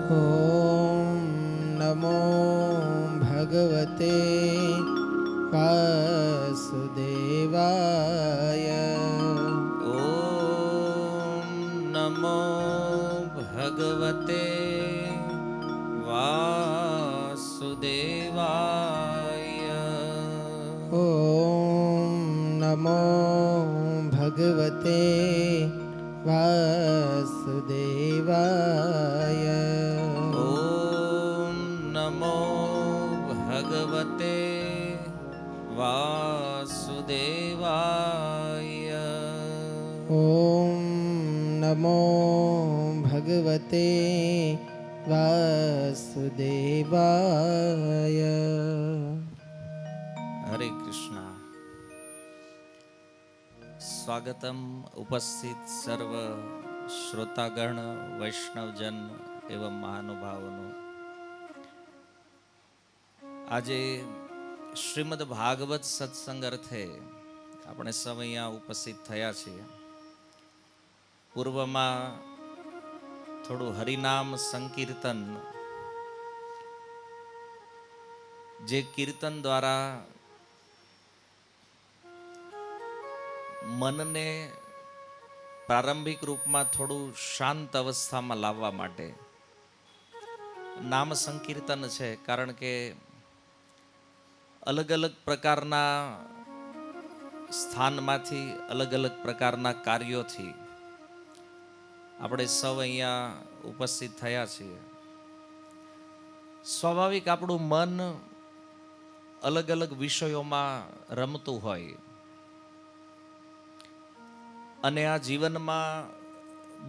ॐ नमो भगवते वासुदेवाय। ॐ नमो भगवते वासुदेवाय। ॐ नमो भगवते वासुदेवाय। ॐ नमो भगवते वासुदेवाय। ॐ नमो भगवते वासुदेवाय। हरे कृष्ण। स्वागतम उपस्थित सर्व श्रोतागण वैष्णवजन एवं महानुभावों। આજે શ્રીમદ ભાગવત સત્સંગ અર્થે આપણે સૌ અહીંયા ઉપસ્થિત થયા છીએ. પૂર્વમાં થોડું હરિનામ સંકીર્તન, જે કીર્તન દ્વારા મનને પ્રારંભિક રૂપમાં થોડું શાંત અવસ્થામાં લાવવા માટે નામ સંકીર્તન છે. કારણ કે અલગ અલગ પ્રકારના સ્થાનમાંથી અલગ અલગ પ્રકારના કાર્યોથી આપણે સૌ અહીંયા ઉપસ્થિત થયા છીએ. સ્વાભાવિક આપણું મન અલગ અલગ વિષયોમાં રમતું હોય અને આ જીવનમાં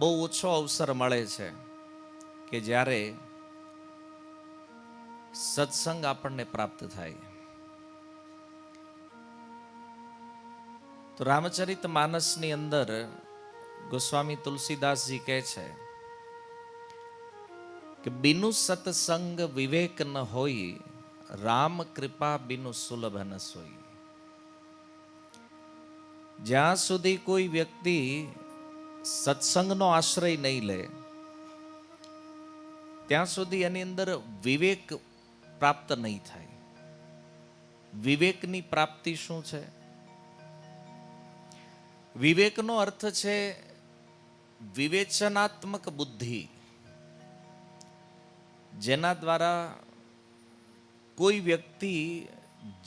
બહુ ઓછો અવસર મળે છે કે જ્યારે સત્સંગ આપણને પ્રાપ્ત થાય. તો રામચરિત માનસની અંદર ગોસ્વામી તુલસીદાસજી કહે છે કે બિનુ સત્સંગ વિવેક ન હોય, રામ કૃપા બિનુ સુલભ ન સોઈ. જ્યાં સુધી કોઈ વ્યક્તિ સત્સંગનો આશ્રય નહીં લે ત્યાં સુધી એની અંદર વિવેક પ્રાપ્ત નહીં થાય. વિવેકની પ્રાપ્તિ શું છે? વિવેકનો અર્થ છે વિવેચનાત્મક બુદ્ધિ, જેના દ્વારા કોઈ વ્યક્તિ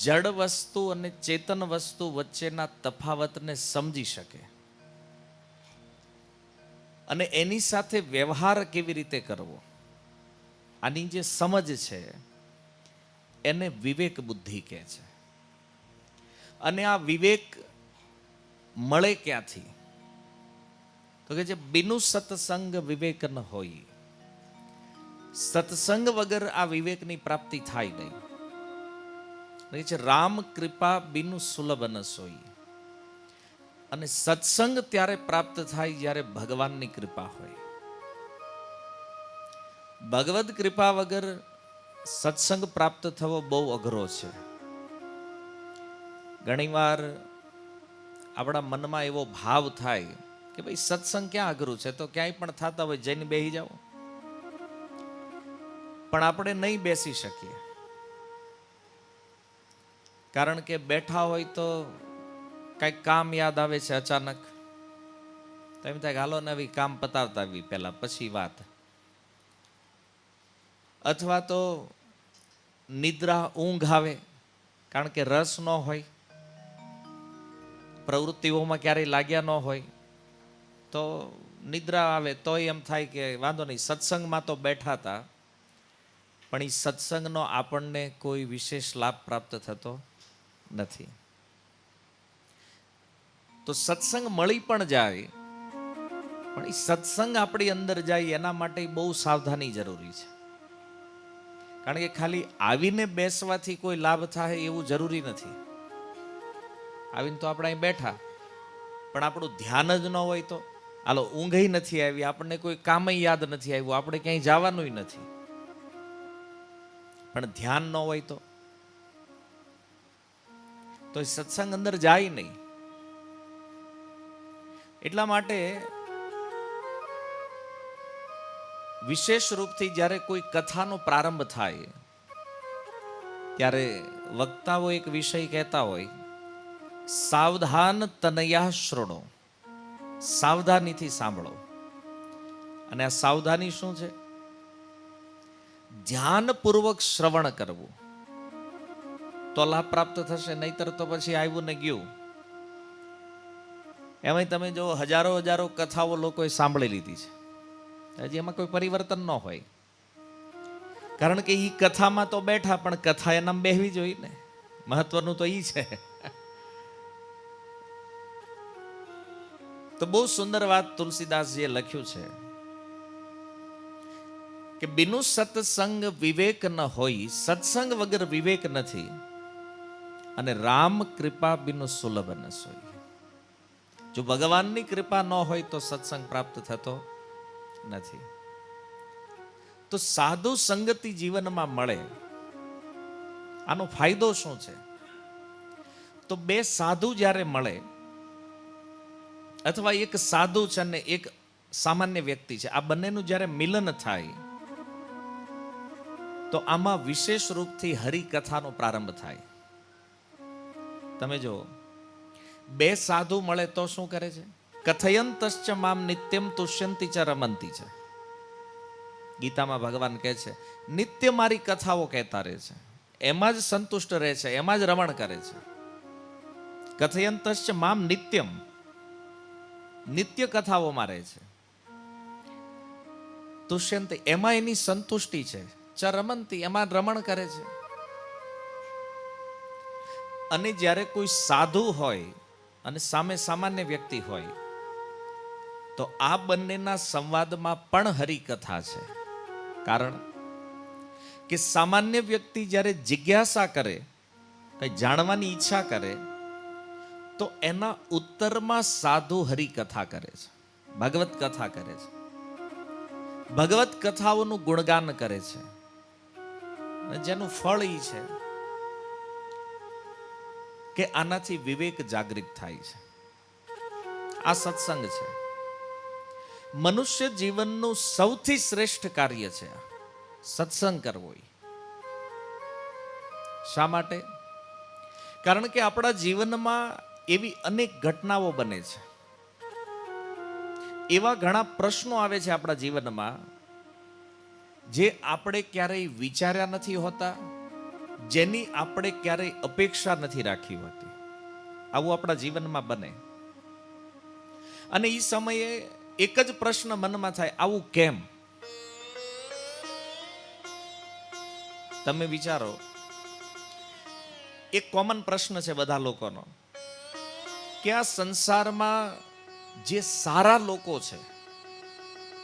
જડ વસ્તુ અને ચેતન વસ્તુ વચ્ચેના તફાવતને સમજી શકે અને એની સાથે વ્યવહાર કેવી રીતે કરવો, આની જે સમજ છે એને વિવેક બુદ્ધિ કહે છે. અને આ વિવેક મળે ક્યાંથી? તો કે જે બિનુ સત્સંગ વિવેક ન હોય. સત્સંગ વગર આ વિવેકની પ્રાપ્તિ થાય નહીં. છે રામ કૃપા બિનુ સુલભ ન સોઈ. અને સત્સંગ ત્યારે પ્રાપ્ત થાય જ્યારે ભગવાનની કૃપા હોય. ભગવદ કૃપા વગર સત્સંગ પ્રાપ્ત થવો બહુ અઘરો છે. ઘણીવાર આપણા મનમાં એવો ભાવ થાય કે ભાઈ સત્સંગ ક્યાં અઘરું છે, તો ક્યાંય પણ થતા હોય જઈને બેસી જાઓ. પણ આપણે નહીં બેસી શકીએ, કારણ કે બેઠા હોય તો કંઈક કામ યાદ આવે છે અચાનક, તો એમ થાય કે હાલો ને આવી કામ પતાવતા આવી પહેલા પછી વાત. અથવા તો નિદ્રા ઊંઘ આવે, કારણ કે રસ ન હોય, પ્રવૃત્તિઓમાં ક્યારેય લાગ્યા ન હોય, તો નિદ્રા આવે તો એમ થાય કે વાંધો નહીં, સત્સંગમાં તો બેઠા હતા પણ એ સત્સંગનો આપણને કોઈ વિશેષ લાભ પ્રાપ્ત થતો નથી. તો સત્સંગ મળી પણ જાય પણ એ સત્સંગ આપણી અંદર જાય એના માટે બહુ સાવધાની જરૂરી છે. કારણ કે ખાલી આવીને બેસવાથી કોઈ લાભ થાય એવું જરૂરી નથી. આવીને તો આપણે અહીં બેઠા પણ આપણું ધ્યાન જ ન હોય તો હાલો ઊંઘ નથી આવી, આપણને કોઈ કામ યાદ નથી આવ્યું, આપણે ક્યાંય જવાનું નથી, પણ ધ્યાન ન હોય તો સત્સંગ અંદર જાય નહીં. એટલા માટે વિશેષ રૂપથી જ્યારે કોઈ કથાનો પ્રારંભ થાય ત્યારે વક્તાઓ એક વિષય કહેતા હોય, સાવધાન તનયા શૃણો, સાવધાનીથી સાંભળો. અને આ સાવધાની શું છે? ધ્યાનપૂર્વક શ્રવણ કરવું તો લાભ પ્રાપ્ત થશે, નહીતર તો પછી આવ્યું ને ગયું. એમાંય તમે જો હજારો હજારો કથાઓ લોકોએ સાંભળી લીધી છે, હજી એમાં કોઈ પરિવર્તન ન હોય. કારણ કે એ કથામાં તો બેઠા, પણ કથા એનામાં બેહવી જોઈએ ને. મહત્વનું તો એ છે. તો બહુ સુંદર વાત તુલસીદાસજીએ લખ્યું છે કે બિનુ સત્સંગ વિવેક ન હોય, સત્સંગ વગર વિવેક નથી, અને રામ કૃપા બિનુ સુલભ ન સોય. જો ભગવાનની કૃપા ન હોય તો સત્સંગ પ્રાપ્ત થતો નથી. તો સાધુ સંગતિ જીવનમાં મળે, આનો ફાયદો શું છે? તો બે સાધુ જ્યારે મળે, અથવા એક સાધુ છે અને એક સામાન્ય વ્યક્તિ છે, આ બંનેનું જ્યારે મિલન થાય તો આમાં વિશેષ રૂપથી હરિકથાનો પ્રારંભ થાય. તમે જો બે સાધુ મળે તો શું કરે છે? કથયંતશ્ચ મામ નિત્યમ તુષ્યંતી ચ રમંતી છે. ગીતામાં ભગવાન કહે છે, નિત્ય મારી કથાઓ કહેતા રહે છે, એમાં જ સંતુષ્ટ રહે છે, એમાં જ રમણ કરે છે. કથયંતશ્ચ મામ નિત્યમ, નિત્ય કથાઓમાં રહે છે. તુષ્યંતી, એમાં એની સંતુષ્ટિ છે. ચ રમંતી, એમાં રમણ કરે છે. અને જ્યારે કોઈ સાધુ હોય અને સામે સામાન્ય વ્યક્તિ હોય તો આ બંનેના સંવાદમાં પણ હરિકથા છે. કારણ કે સામાન્ય વ્યક્તિ જ્યારે જિજ્ઞાસા કરે, કંઈ જાણવાની ઈચ્છા કરે, તો એના ઉત્તરમાં સાધુ હરિકથા કરે છે, ભગવત કથા કરે છે, ભગવત કથાઓનું ગુણગાન કરે છે. જેનું ફળ ઈ છે કે આનાથી વિવેક જાગૃત થાય છે. આ સત્સંગ છે. મનુષ્ય જીવનનું સૌથી શ્રેષ્ઠ કાર્ય છે સત્સંગ કરવો. શા માટે? કારણ કે આપણા જીવનમાં એવી અનેક ઘટનાઓ બને છે, એવા ઘણા પ્રશ્નો આવે છે આપણા જીવનમાં જે આપણે ક્યારેય વિચાર્યા નથી હોતા, જેની આપણે ક્યારેય અપેક્ષા નથી રાખી હોતી. આવું આપણા જીવનમાં બને. અને એ સમયે એક જ પ્રશ્ન મનમાં થાય, આવું કેમ? તમે વિચારો, એક કોમન પ્રશ્ન છે બધા લોકોનો કે આ સંસારમાં જે સારા લોકો છે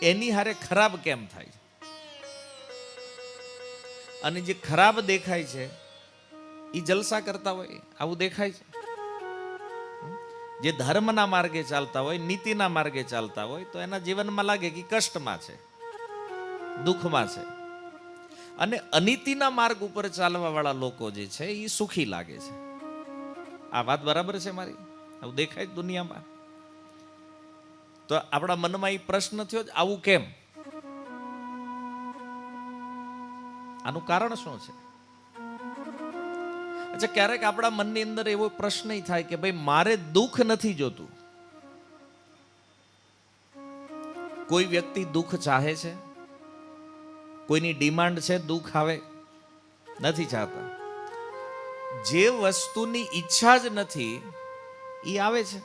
એની હારે ખરાબ કેમ થાય? અને જે ખરાબ દેખાય છે એ જલસા કરતા હોય, આવું દેખાય છે. જે ધર્મના માર્ગે ચાલતા હોય, નીતિના માર્ગે ચાલતા હોય, તો એના જીવનમાં લાગે કે કષ્ટમાં છે, દુઃખમાં છે. અને અનીતિના માર્ગ ઉપર ચાલવા વાળા લોકો જે છે એ સુખી લાગે છે. આ વાત બરાબર છે મારી? આવું દેખાય દુનિયામાં. તો આપણા મનમાં એ પ્રશ્ન થયો, આવું કેમ? આનું કારણ શું છે? અચ્છા, ક્યારેક આપણા મનની અંદર એવો પ્રશ્ન થાય કે ભાઈ મારે દુઃખ નથી જોતું. કોઈ વ્યક્તિ દુઃખ ચાહે છે? કોઈની ડિમાન્ડ છે દુઃખ આવે? નથી ચાહતા. જે વસ્તુની ઈચ્છા જ નથી એ આવે છે.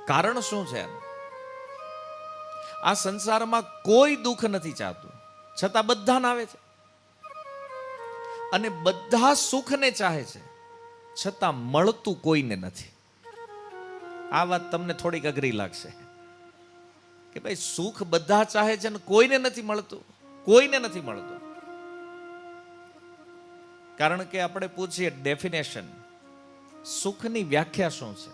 કારણ શું છે? આ સંસારમાં કોઈ દુઃખ નથી ચાહતું, છતાં બધાને આવે છે. અને બધા સુખને ચાહે છે, છતાં મળતું કોઈને નથી. આ વાત તમને થોડીક અઘરી લાગશે કે ભાઈ સુખ બધા ચાહે છે ને કોઈને નથી મળતું, કોઈને નથી મળતું. કારણ કે આપણે પૂછીએ ડેફિનેશન, સુખની વ્યાખ્યા શું છે?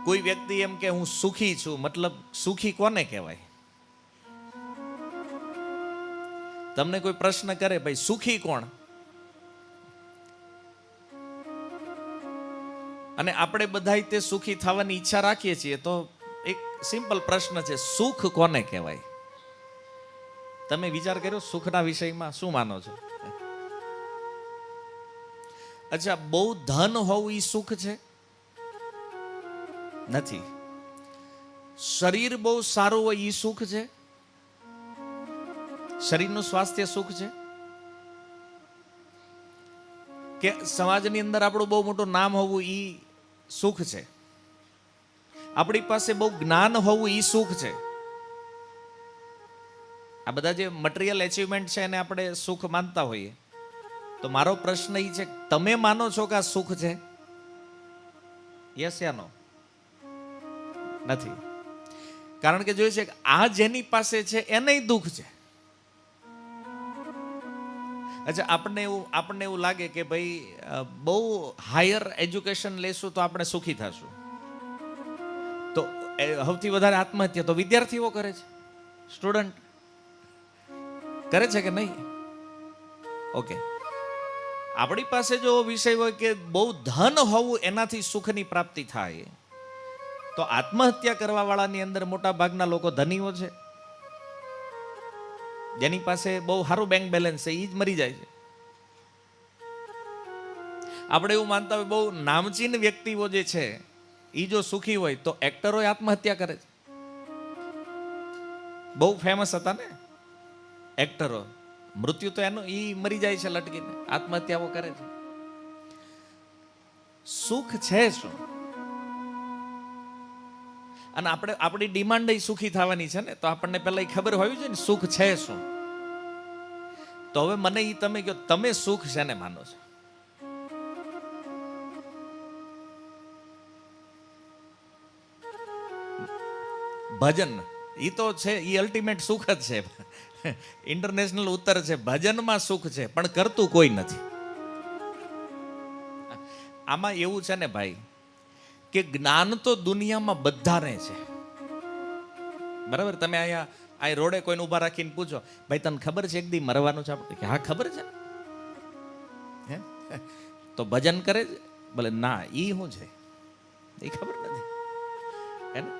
કોઈ વ્યક્તિ એમ કે હું સુખી છું, મતલબ સુખી કોને કહેવાય? તમને કોઈ પ્રશ્ન કરે ભાઈ સુખી કોણ? અને આપણે બધાય તે સુખી થવાની ઈચ્છા રાખીએ છીએ, તો એક સિમ્પલ પ્રશ્ન છે, સુખ કોને કહેવાય? તમે વિચાર કર્યો સુખના વિષયમાં? શું માનો છો? અચ્છા, બહુ ધન હોવું એ સુખ છે? નથી. શરીર બહુ સારું હોય એ સુખ છે? શરીરનું સ્વાસ્થ્ય સુખ છે? કે સમાજની અંદર આપણું બહુ મોટું નામ હોવું એ સુખ છે? આપણી પાસે બહુ જ્ઞાન હોવું એ સુખ છે? આ બધા જે મટીરિયલ એચિવમેન્ટ છે એને આપણે સુખ માનતા હોઈએ. તો મારો પ્રશ્ન એ છે, તમે માનો છો કે આ સુખ છે? યસ યા નો? નથી. કારણ કે જોયું છે કે આ જેની પાસે છે એને દુઃખ છે. અચ્છા, આપણને એવું લાગે કે ભાઈ બહુ હાયર એજ્યુકેશન લેશું તો આપણે સુખી થશું. તો સૌથી વધારે આત્મહત્યા તો વિદ્યાર્થીઓ કરે છે, સ્ટુડન્ટ કરે છે કે નહીં? ઓકે, આપણી પાસે જો વિષય હોય કે બહુ ધન હોવું એનાથી સુખની પ્રાપ્તિ થાય, તો આત્મહત્યા કરવા વાળાની અંદર મોટા ભાગના લોકો ધનીઓ છે. જેની પાસે બહુ સારું બેંક બેલેન્સ છે એ જ મરી જાય છે. આપણે એવું માનતા હોય બહુ નામચીન વ્યક્તિઓ જે છે એ જો સુખી હોય તો એક્ટરો આત્મહત્યા કરે છે. બહુ ફેમસ હતા ને એક્ટરો, મૃત્યુ તો એનું એ મરી જાય છે લટકીને, આત્મહત્યાઓ કરે છે. સુખ છે શું? અને આપણી ડિમાન્ડ સુખી થવાની છે ને, તો આપણને પહેલા એ ખબર હોવી જોઈએ ને સુખ છે શું. તો હવે મને એ તમે કહો, તમે સુખ શેને માનો છો? ભજન એ તો છે, એ અલ્ટિમેટ સુખ જ છે, ઇન્ટરનેશનલ ઉત્તર છે. ભજનમાં સુખ છે પણ કરતું કોઈ નથી. આમાં એવું છે ને ભાઈ કે જ્ઞાન તો દુનિયામાં બધાને છે, બરાબર? તમે અહીંયા રોડે કોઈને ઊભા રાખીને પૂછો, ભાઈ તને ખબર છે એક દી મરવાનું છે આપણે? કે હા ખબર છે. હે તો ભજન કરે છે? ભલે ના, ઈ શું છે એ ખબર નથી. હે ને?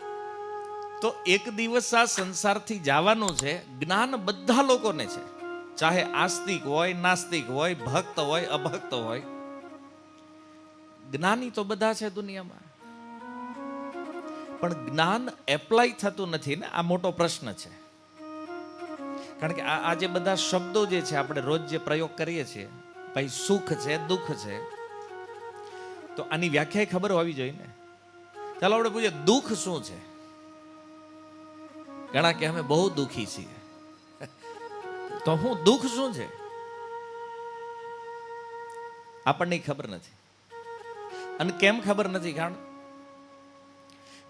તો એક દિવસ આ સંસારથી જવાનું છે. જ્ઞાન બધા લોકોને છે, ચાહે આસ્તિક હોય, નાસ્તિક હોય, ભક્ત હોય, અભક્ત હોય. જ્ઞાની તો બધા છે દુનિયામાં, પણ જ્ઞાન એપ્લાય થતું નથી ને, આ મોટો પ્રશ્ન છે. કારણ કે આ જે બધા શબ્દો જે છે આપણે રોજ જે પ્રયોગ કરીએ છીએ, ભાઈ સુખ છે, દુઃખ છે, તો આની વ્યાખ્યા ખબર હોવી જોઈએ ને. ચાલો આપણે પૂછીએ દુઃખ શું છે? ઘણા કે અમે બહુ દુઃખી છીએ. તો હું દુઃખ શું છે આપણને ખબર નથી. અને કેમ ખબર નથી?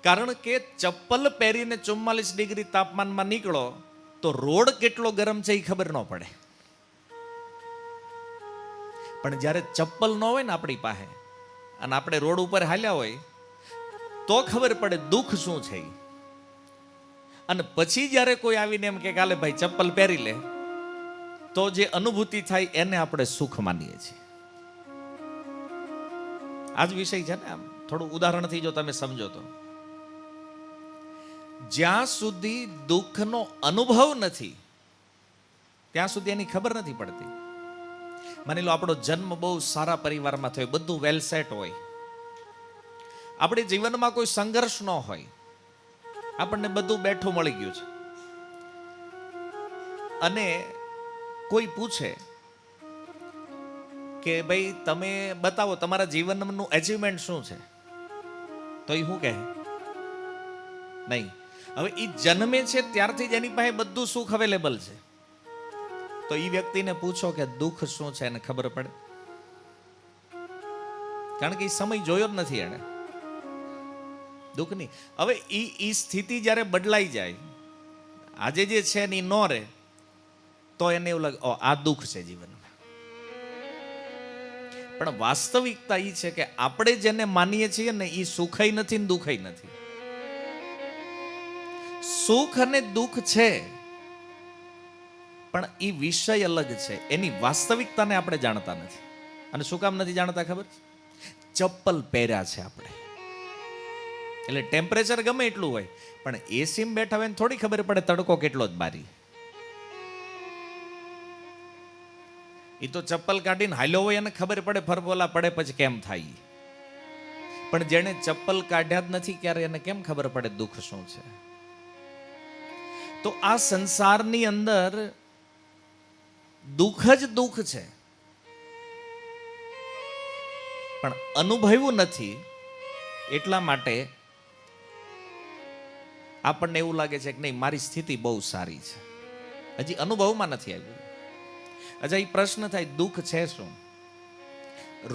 કારણ કે ચપ્પલ પહેરીને 44 ડિગ્રી તાપમાનમાં નીકળો તો રોડ કેટલો ગરમ છે એ ખબર ન પડે. પણ જ્યારે ચપ્પલ ન હોય ને આપણી પાસે અને આપણે રોડ ઉપર હાલ્યા હોય તો ખબર પડે દુઃખ શું છે. અને પછી જ્યારે કોઈ આવીને એમ કે કાલે ભાઈ ચપ્પલ પહેરી લે, તો જે અનુભૂતિ થાય એને આપણે સુખ માનીએ છીએ. આજ વિષય છે ને. આમ થોડું ઉદાહરણથી જો તમે સમજો તો, જ્યાં સુધી દુઃખનો અનુભવ નથી ત્યાં સુધી એની ખબર નથી પડતી. માની લો આપણો જન્મ બહુ સારા પરિવારમાં થયો, બધું વેલ સેટ હોય, આપણે જીવનમાં કોઈ સંઘર્ષ ન હોય, આપણને બધું બેઠું મળી ગયું છે, અને કોઈ પૂછે કે ભાઈ તમે બતાવો તમારા જીવનનું એચિવમેન્ટ શું છે, તો એ શું કહે? નહીં. હવે એ જન્મે છે ત્યારથી જ એની પાસે બધું સુખ અવેલેબલ છે. તો એ વ્યક્તિને પૂછો કે દુઃખ શું છે, એને ખબર પડે? કારણ કે એ સમય જોયો જ નથી એને દુઃખની. હવે એ સ્થિતિ જ્યારે બદલાઈ જાય, આજે જે છે ને એ ન રહે, તો એને એવું લાગે આ દુઃખ છે જીવનમાં. પણ વાસ્તવિકતા એ છે કે આપણે જેને માનીએ છીએ ને એ સુખય નથી ને દુઃખય નથી. સુખ અને દુઃખ છે પણ એ વિષય અલગ છે, એની વાસ્તવિકતાને આપણે જાણતા નથી. અને શું કામ નથી જાણતા ખબર? ચપ્પલ પહેર્યા છે આપણે એટલે ટેમ્પરેચર ગમે એટલું હોય, પણ એસીમાં બેઠા હોય ને થોડી ખબર પડે તડકો કેટલો જ બારી. એ તો ચપ્પલ કાઢીને હાલ્યો હોય એને ખબર પડે, ફરબોલા પડે પછી કેમ થાય. પણ જેને ચપ્પલ કાઢ્યા જ નથી ક્યારે એને કેમ ખબર પડે દુઃખ શું છે? તો આ સંસારની અંદર દુઃખ જ દુઃખ છે, પણ અનુભવ્યું નથી. એટલા માટે આપણને એવું લાગે છે કે નહીં, મારી સ્થિતિ બહુ સારી છે, હજી અનુભવમાં નથી આવ્યું. અચ્છા, એ પ્રશ્ન થાય, દુઃખ છે શું?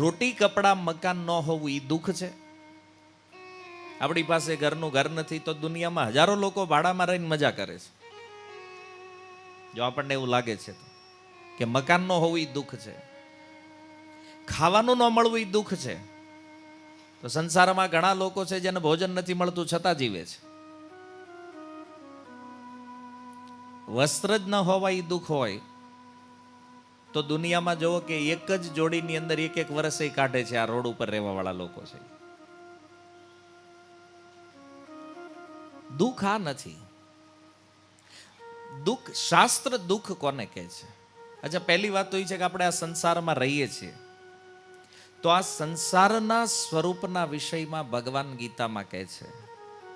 રોટી કપડા મકાન ન હોવું એ દુઃખ છે? આપણી પાસે ઘરનું ઘર નથી તો દુનિયામાં હજારો લોકો ભાડામાં રહીને મજા કરે છે. જો આપણને એવું લાગે છે તો કે મકાન ન હોવું એ દુઃખ છે, ખાવાનું ન મળવું એ દુઃખ છે, તો સંસારમાં ઘણા લોકો છે જેને ભોજન નથી મળતું છતાં જીવે છે. વસ્ત્ર જ ન હોવા એ દુઃખ હોય તો દુનિયામાં જોવો કે એક જ જોડીની અંદર એક એક વર્ષે કાઢે છે આ રોડ ઉપર રહેવા વાળા લોકો છે. દુઃખ આ નથી. દુઃખ, શાસ્ત્ર દુઃખ કોને કહે છે? અચ્છા, પહેલી વાત તો એ છે કે આપણે આ સંસારમાં રહીએ છીએ તો આ સંસારના સ્વરૂપના વિષયમાં ભગવાન ગીતામાં કહે છે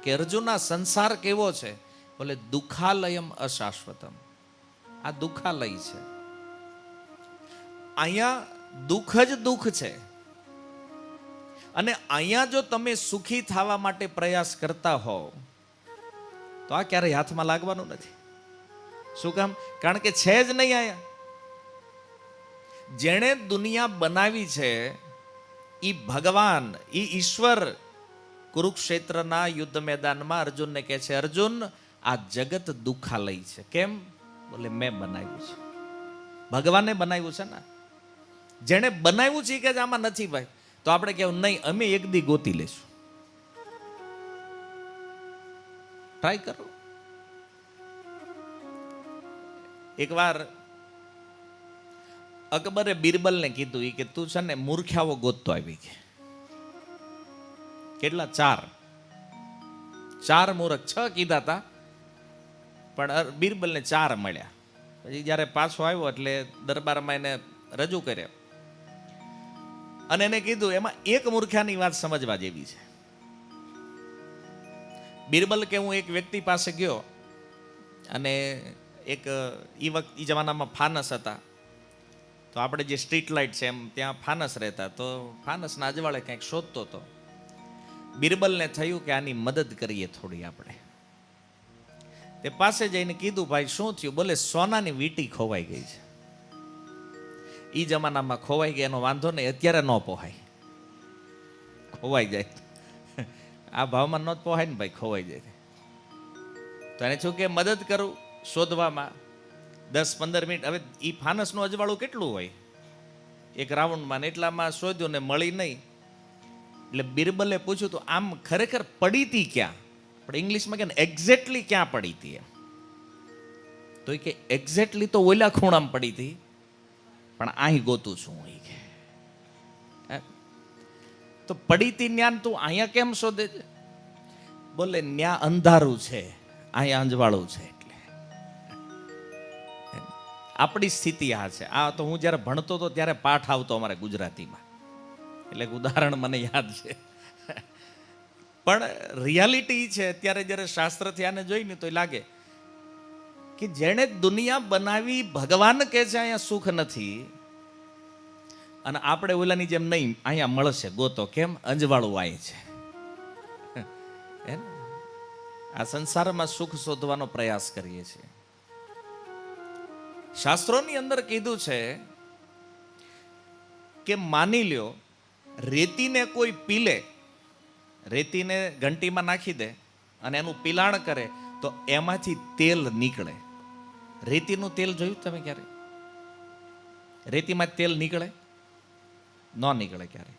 કે અર્જુન, આ સંસાર કેવો છે? બોલે દુઃખાલયમ અશાશ્વતમ. આ દુઃખાલય છે, અહીંયા દુઃખ જ દુઃખ છે. અને અહીંયા જો તમે સુખી થવા માટે પ્રયાસ કરતા હો તો આ ક્યારેય હાથમાં લાગવાનું નથી. શું કામ? કારણ કે છે જ નહીં અહીંયા. જેણે દુનિયા બનાવી છે ઈ ભગવાન, ઈ ઈશ્વર કુરુક્ષેત્રના યુદ્ધ મેદાનમાં અર્જુનને કહે છે, અર્જુન, આ જગત દુઃખાલય છે. કેમ? બોલે મેં બનાવ્યું છે. ભગવાને બનાવ્યું છે ને. જેણે બનાવ્યું છે કે આમાં નથી ભાઈ, તો આપણે કહેવું નહીં, અમે એક દી ગોતી લેશું. ટ્રાય કરો. એકવાર અકબરે બિરબલને કીધું કે તું છે ને મૂર્ખ્યાઓ ગોતતો આવી કે કેટલા? 4 મૂર્ખ, 6 કીધા હતા પણ બિરબલને 4 મળ્યા. પછી જ્યારે પાછો આવ્યો એટલે દરબારમાં એને રજૂ કર્યો અને એને કીધું એમાં એક મૂર્ખાની વાત સમજવા જેવી છે. બિરબલ કે હું એક વ્યક્તિ પાસે ગયો અને એક ઈ જમાનામાં ફાનસ હતા, તો આપણે જે સ્ટ્રીટ લાઇટ છે એમ ત્યાં ફાનસ રહેતા, તો ફાનસના અજવાળે કંઈક શોધતો હતો. બિરબલને થયું કે આની મદદ કરીએ થોડી આપણે. તે પાસે જઈને કીધું, ભાઈ શું થયું? બોલે સોનાની વીંટી ખોવાઈ ગઈ છે. ઈ જમાનામાં ખોવાઈ ગઈ એનો વાંધો નહીં, અત્યારે ન પોહાય, ખોવાઈ જાય આ ભાવમાં ન પોહાય ને ભાઈ, ખોવાઈ જાય. તો એને શું કે મદદ કરું શોધવામાં. 10-15 મિનિટ. હવે ઈ ફાનસનું અજવાળું કેટલું હોય એક રાઉન્ડમાં, એટલામાં શોધ્યું ને મળી નહીં. એટલે બિરબલે પૂછ્યું તો આમ ખરેખર પડી હતી ક્યાં? પણ ઇંગ્લિશમાં કે એક્ઝેક્ટલી ક્યાં પડી હતી એમ. તો એ કે એક્ઝેક્ટલી તો ઓલા ખૂણામાં પડી હતી, પણ અહીં ગોતું છું હું. તો પડી હતી ન્યા, તું અહીંયા કેમ શોધે છે? બોલે ન્યા અંધારું છે, અહીંયા અંજવાળું છે. એટલે આપણી સ્થિતિ આ છે. આ તો હું જ્યારે ભણતો હતો ત્યારે પાઠ આવતો અમારે ગુજરાતીમાં, એટલે ઉદાહરણ મને યાદ છે. પણ રિયાલિટી છે અત્યારે જ્યારે શાસ્ત્રથી આને જોઈને તો લાગે કે જેણે દુનિયા બનાવી ભગવાન કહે છે અહીંયા સુખ નથી, અને આપણે ઓલાની જેમ નહીં, અહીંયા મળશે ગોતો. કેમ? અંજવાળું આય છે. આ સંસારમાં સુખ શોધવાનો પ્રયાસ કરીએ છીએ. શાસ્ત્રોની અંદર કીધું છે કે માની લ્યો રેતીને કોઈ પીલે, રેતીને ઘંટીમાં નાખી દે અને એનું પિલાણ કરે તો એમાંથી તેલ નીકળે. રેતીનું તેલ જોયું તમે ક્યારે? રેતીમાં તેલ નીકળે? ન નીકળે ક્યારે.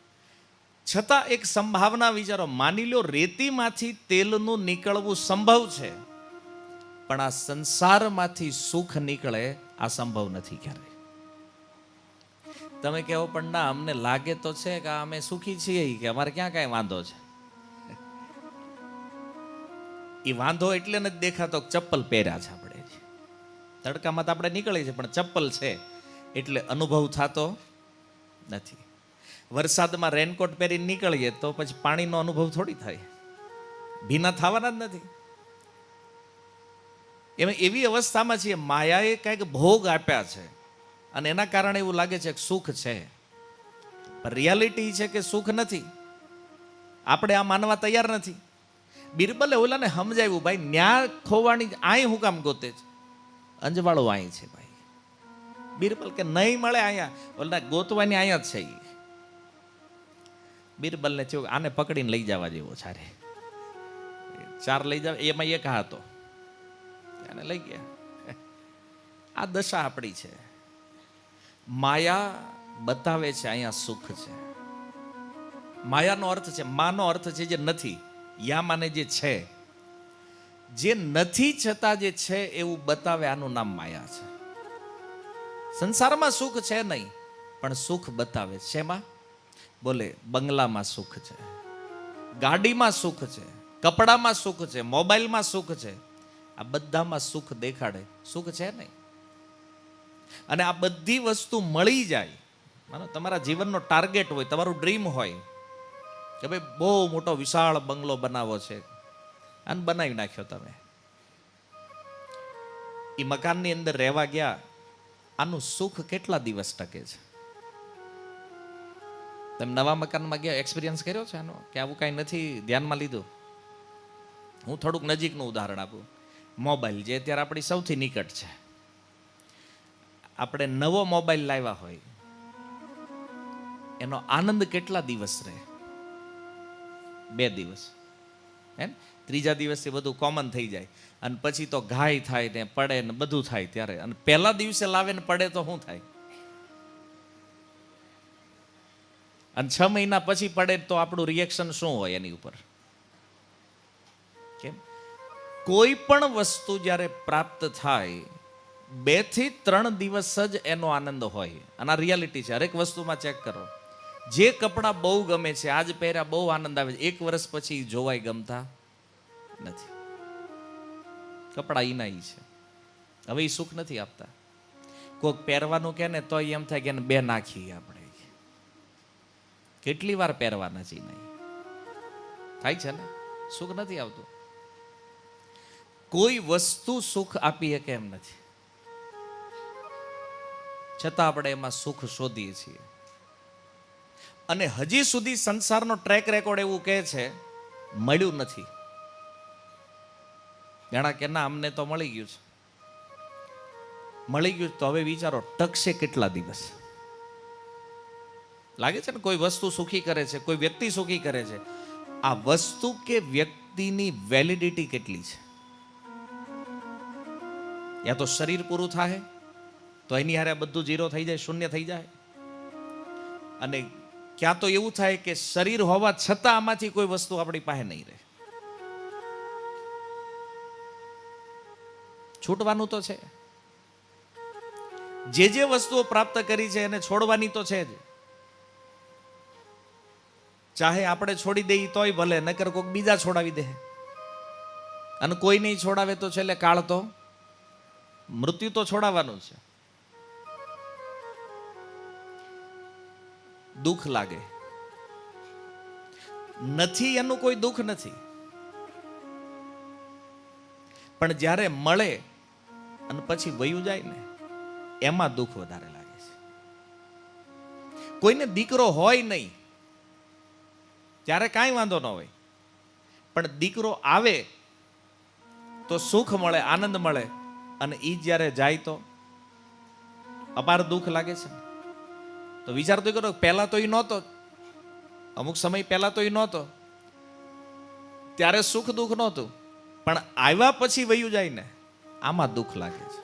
છતાં એક સંભાવના વિચારો, માની લો રેતીમાંથી તેલનું નીકળવું સંભવ છે, પણ આ સંસારમાંથી સુખ નીકળે આ સંભવ નથી ક્યારે. તમે કહો પણ ના, અમને લાગે તો છે કે અમે સુખી છીએ, કે અમારે ક્યાં કાંઈ વાંધો છે. એ વાંધો એટલે નથી દેખાતો કે ચપ્પલ પહેર્યા છે આપણે. તડકામાં તો આપણે નીકળીએ છીએ, પણ ચપ્પલ છે એટલે અનુભવ થતો નથી. વરસાદમાં રેનકોટ પહેરીને નીકળીએ તો પછી પાણીનો અનુભવ થોડી થાય, ભીના થવાના જ નથી. એમાં એવી અવસ્થામાં છીએ, માયાએ કંઈક ભોગ આપ્યા છે અને એના કારણે એવું લાગે છે કે સુખ છે, પણ રિયાલિટી છે કે સુખ નથી. આપણે આ માનવા તૈયાર નથી. બિરબલે ઓલાને સમજાવ્યું, ભાઈ ન્યા ખોવાની આય હું કામ ગોતે છે, અંજવાળો આય છે ભાઈ. બિરબલ કે નહીં મળે અહીંયા, ઓલા ગોતવાની અહીંયા જ છે. બિરબલને થયું આને પકડીને લઈ જવા જેવો છારે, ચાર લઈ જાવ, એમાં એક હતો એને લઈ ગયા. આ દશા આપણી છે. માયા બતાવે છે અહીંયા સુખ છે. માયાનો અર્થ છે, માનો અર્થ છે જે નથી, યા માને જે છે, જે નથી છતાં જે છે એવું બતાવે, આનું નામ માયા છે. સંસારમાં સુખ છે નહીં, પણ સુખ બતાવે. શેમાં? બોલે બંગલામાં સુખ છે, ગાડીમાં સુખ છે, કપડામાં સુખ છે, મોબાઈલમાં સુખ છે. આ બધામાં સુખ દેખાડે, સુખ છે નહીં. અને આ બધી વસ્તુ મળી જાય, માનો તમારા જીવનનો ટાર્ગેટ હોય, તમારું ડ્રીમ હોય કે ભાઈ બહુ મોટો વિશાળ બંગલો બનાવવો છે, અને બનાવી નાખ્યો તમે. એ મકાનની અંદર રહેવા ગયા, આનું સુખ કેટલા દિવસ ટકે છે? તમે નવા મકાનમાં ગયા, એક્સપિરિયન્સ કર્યો છે આનો કે આવું કાંઈ નથી ધ્યાનમાં લીધું? હું થોડુંક નજીકનું ઉદાહરણ આપું. મોબાઈલ જે અત્યારે આપણી સૌથી નિકટ છે, આપણે નવો મોબાઈલ લાવ્યા હોય, એનો આનંદ કેટલા દિવસ રહે? 2 દિવસ. હે, ત્રીજા દિવસથી બધું કોમન થઈ જાય, અને પછી તો ઘાય થાય ને પડે ને બધું થાય ત્યારે. અને પહેલા દિવસે લાવે ને પડે તો શું થાય? અને 6 મહિના પછી પડે તો આપણું રિએક્શન શું હોય એની ઉપર? કેમ? કોઈ પણ વસ્તુ જ્યારે પ્રાપ્ત થાય 2 થી 3 દિવસ જ એનો આનંદ હોય. અને આ રિયાલિટી છે. હરેક વસ્તુમાં ચેક કરો. જે કપડાં બહુ ગમે છે, આજ પહેર્યા બહુ આનંદ આવે છે, 1 વર્ષ પછી જોવાય ગમતા નથી. કપડાં ઈના ઈ છે, હવે એ સુખ નથી આપતા. કોઈક પહેરવાનું કે ને તો એમ થાય કે 2 નાખીએ આપણે. કેટલી વાર પહેરવાના છે નહીં થાય છે ને, સુખ નથી આવતું. કોઈ વસ્તુ સુખ આપી શકે એમ નથી, છતાં આપણે એમાં સુખ શોધીએ છીએ. અને હજી સુધી સંસારનો ટ્રેક રેકોર્ડ એવું કહે છે મળ્યું નથી. ઘણા કે ના અમને તો મળી ગયું છે. મળી ગયું તો હવે વિચારો ટકશે કેટલા દિવસ? લાગે છે ને કોઈ વસ્તુ સુખી કરે છે, કોઈ વ્યક્તિ સુખી કરે છે. આ વસ્તુ કે વ્યક્તિની વેલિડિટી કેટલી છે? યા તો શરીર પૂરું થાય તો એની હારે બધું 0 થઈ જાય, શૂન્ય થઈ જાય. અને ક્યાં તો એવું થાય કે શરીર હોવા છતાં આમાંથી કોઈ વસ્તુ આપણી પાસે નહીં રહે. છૂટવાનું તો છે. જે વસ્તુઓ પ્રાપ્ત કરી છે એને છોડવાની તો છે જ. ચાહે આપણે છોડી દઈએ તોય ભલે, નકર કોઈક બીજા છોડાવી દે. અને કોઈ નહીં છોડાવે તો છેલ્લે કાળ તો મૃત્યુ તો છોડાવવાનું છે. દુઃખ લાગે નથી એનું કોઈ દુઃખ નથી, પણ જ્યારે મળે અને પછી વયું જાય ને એમાં દુઃખ વધારે લાગે છે. કોઈને દીકરો હોય નહીં ત્યારે કાંઈ વાંધો ન હોય, પણ દીકરો આવે તો સુખ મળે, આનંદ મળે, અને એ જ્યારે જાય તો અપાર દુઃખ લાગે છે. તો વિચાર તો કરો, પહેલા તો એ નહોતો, અમુક સમય પહેલા તો એ નહોતો, ત્યારે સુખ દુઃખ નહોતું, પણ આવ્યા પછી વયું જાય ને આમાં દુઃખ લાગે છે.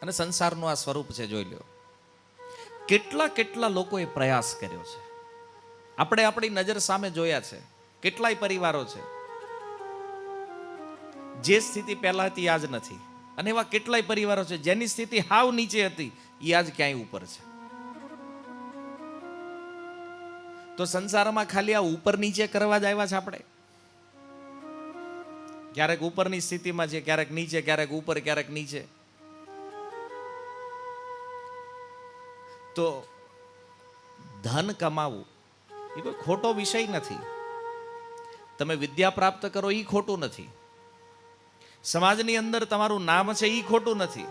અને સંસારનું આ સ્વરૂપ છે. જોઈ લો કેટલા કેટલા લોકોએ પ્રયાસ કર્યો છે. આપણે આપણી નજર સામે જોયા છે. કેટલાય પરિવારો છે જે સ્થિતિ પહેલા હતી આજ નથી, અને એવા કેટલાય પરિવારો છે જેની સ્થિતિ હાવ નીચે હતી એ આજ ક્યાંય ઉપર છે. તો સંસારમાં ખાલી આ ઉપર નીચે કરવા જ આવ્યા છે આપણે? ક્યારેક ઉપરની સ્થિતિમાં છે, ક્યારેક નીચે, ક્યારેક ઉપર, ક્યારેક નીચે. તો ધન કમાવું એ કોઈ ખોટો વિષય નથી. તમે વિદ્યા પ્રાપ્ત કરો એ ખોટું નથી. સમાજની અંદર તમારું નામ છે એ ખોટું નથી.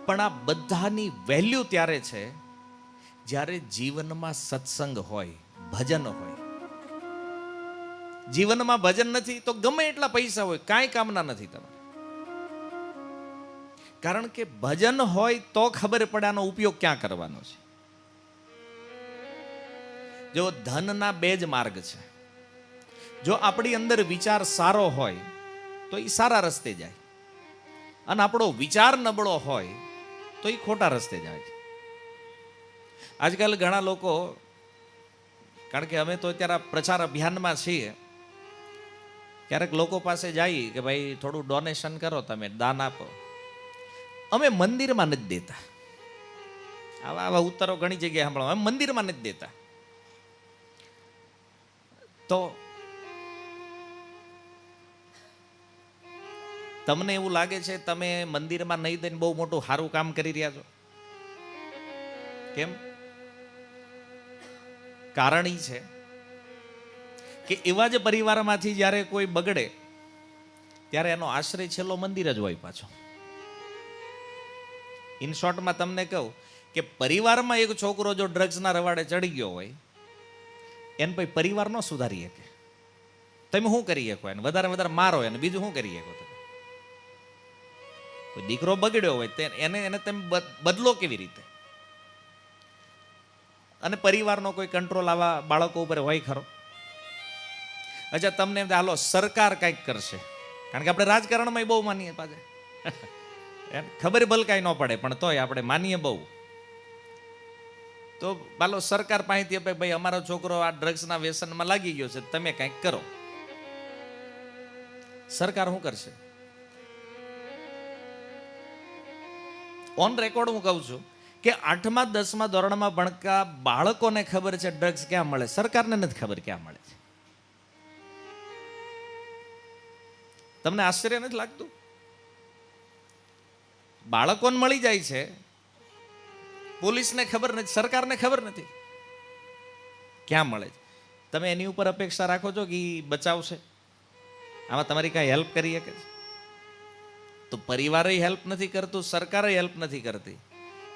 પણ આ બધાની વેલ્યુ ત્યારે છે જ્યારે જીવનમાં સત્સંગ હોય, ભજન હોય. જીવનમાં ભજન નથી તો ગમે એટલા પૈસા હોય, કાંઈ કામના નથી તમારે. કારણ કે ભજન હોય તો ખબર પડે આનો ઉપયોગ ક્યાં કરવાનો છે. જો ધનના બે જ માર્ગ છે. જો આપણી અંદર વિચાર સારો હોય તો એ સારા રસ્તે જાય, અને આપણો વિચાર નબળો હોય તો એ ખોટા રસ્તે જાય. આજકાલ ઘણા લોકો, કારણ કે અમે તો અત્યારે પ્રચાર અભિયાનમાં છીએ, ક્યારેક લોકો પાસે જઈએ કે ભાઈ થોડું ડોનેશન કરો, તમે દાન આપો. અમે મંદિરમાં નથી દેતા. આવા ઉત્તરો ઘણી જગ્યાએ સાંભળો, અમે મંદિરમાં નથી દેતા. તો તમને એવું લાગે છે તમે મંદિરમાં નહીં દઈને બહુ મોટું સારું કામ કરી રહ્યા છો? કેમ? કારણ એ છે કે એવા જ પરિવારમાંથી જ્યારે કોઈ બગડે ત્યારે એનો આશ્રય છેલ્લો મંદિર જ હોય પાછો. ઇન શોર્ટમાં તમને કહું કે પરિવારમાં એક છોકરો જો ડ્રગ્સના રવાડે ચડી ગયો હોય, એને પછી પરિવાર ન સુધારી શકે. તમે શું કરી શકો? એને વધારે મારો, એને બીજું શું કરી શકો? તમે કોઈ દીકરો બગડ્યો હોય એને તમે બદલો કેવી રીતે? અને પરિવારનો કોઈ કંટ્રોલ આવા બાળકો ઉપર હોય ખરો? અચ્છા, તમને એમ હાલો સરકાર કંઈક કરશે, કારણ કે આપણે રાજકારણમાં બહુ માનીએ પાછા. ખબર ભલ કાંઈ ન પડે પણ તોય આપણે માનીએ બહુ. તો બાલો સરકાર પાસેથી ભાઈ અમારો છોકરો આ ડ્રગ્સના વ્યસનમાં લાગી ગયો છે, તમે કંઈક કરો. સરકાર શું કરશે? ઓન રેકોર્ડ હું કહું છું કે 8મા 10મા ધોરણમાં ભણતા બાળકોને ખબર છે ડ્રગ્સ ક્યાં મળે, સરકારને નથી ખબર ક્યાં મળે છે. તમને આશ્ચર્ય નથી લાગતું? બાળકોને મળી જાય છે, પોલીસને ખબર નથી, સરકારને ખબર નથી ક્યાં મળે છે. તમે એની ઉપર અપેક્ષા રાખો છો કે એ બચાવશે? આમાં તમારી કાંઈ હેલ્પ કરી શકે છે? તો પરિવારે હેલ્પ નથી કરતું, સરકારે હેલ્પ નથી કરતી.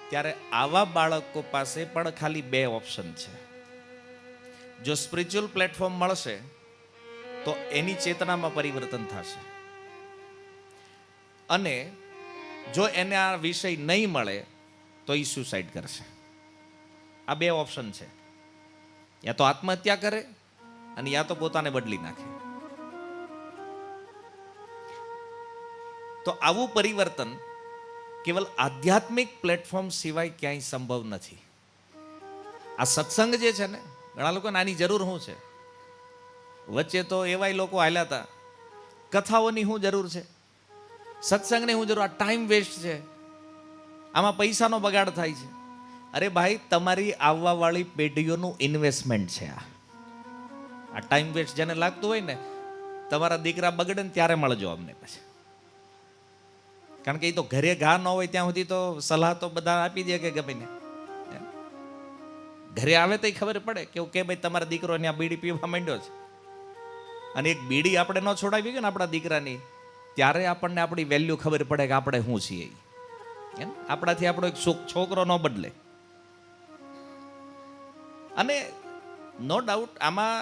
ત્યારે આવા બાળકો પાસે પણ ખાલી બે ઓપ્શન છે. જો સ્પિરિચ્યુઅલ પ્લેટફોર્મ મળશે તો એની ચેતનામાં પરિવર્તન થશે, અને જો એને આ વિષય નહીં મળે તો એ સુસાઇડ કરશે. આ બે ઓપ્શન છે. યા તો આત્મહત્યા કરે અને યા તો પોતાને બદલી નાખે. તો આવું પરિવર્તન કેવલ આધ્યાત્મિક પ્લેટફોર્મ સિવાય ક્યાંય સંભવ નથી. આ સત્સંગ જે છે ને, ઘણા લોકોને આની જરૂર શું છે? વચ્ચે તો એવાય લોકો હાલ્યા હતા, કથાઓની શું જરૂર છે, સત્સંગની શું જરૂર, આ ટાઈમ વેસ્ટ છે, આમાં પૈસાનો બગાડ થાય છે. અરે ભાઈ, તમારી આવવાવાળી પેઢીઓનું ઇન્વેસ્ટમેન્ટ છે આ ટાઈમ વેસ્ટ. જેને લાગતું હોય ને તમારા દીકરા બગડે ને ત્યારે મળજો અમને પછી, કારણ કે એ તો ઘરે ઘા ન હોય ત્યાં સુધી તો સલાહ તો બધા આપી દે કે ગમે ને. ઘરે આવે તો ખબર પડે કે ભાઈ તમારા દીકરો ત્યાં બીડી પીવા માંડ્યો છે. અને એક બીડી આપણે ન છોડાવી ગયો ને આપણા દીકરાની, ત્યારે આપણને આપણી વેલ્યુ ખબર પડે કે આપણે શું છીએ. આપણાથી આપણો એક છોકરો ન બદલે. અને નો ડાઉટ આમાં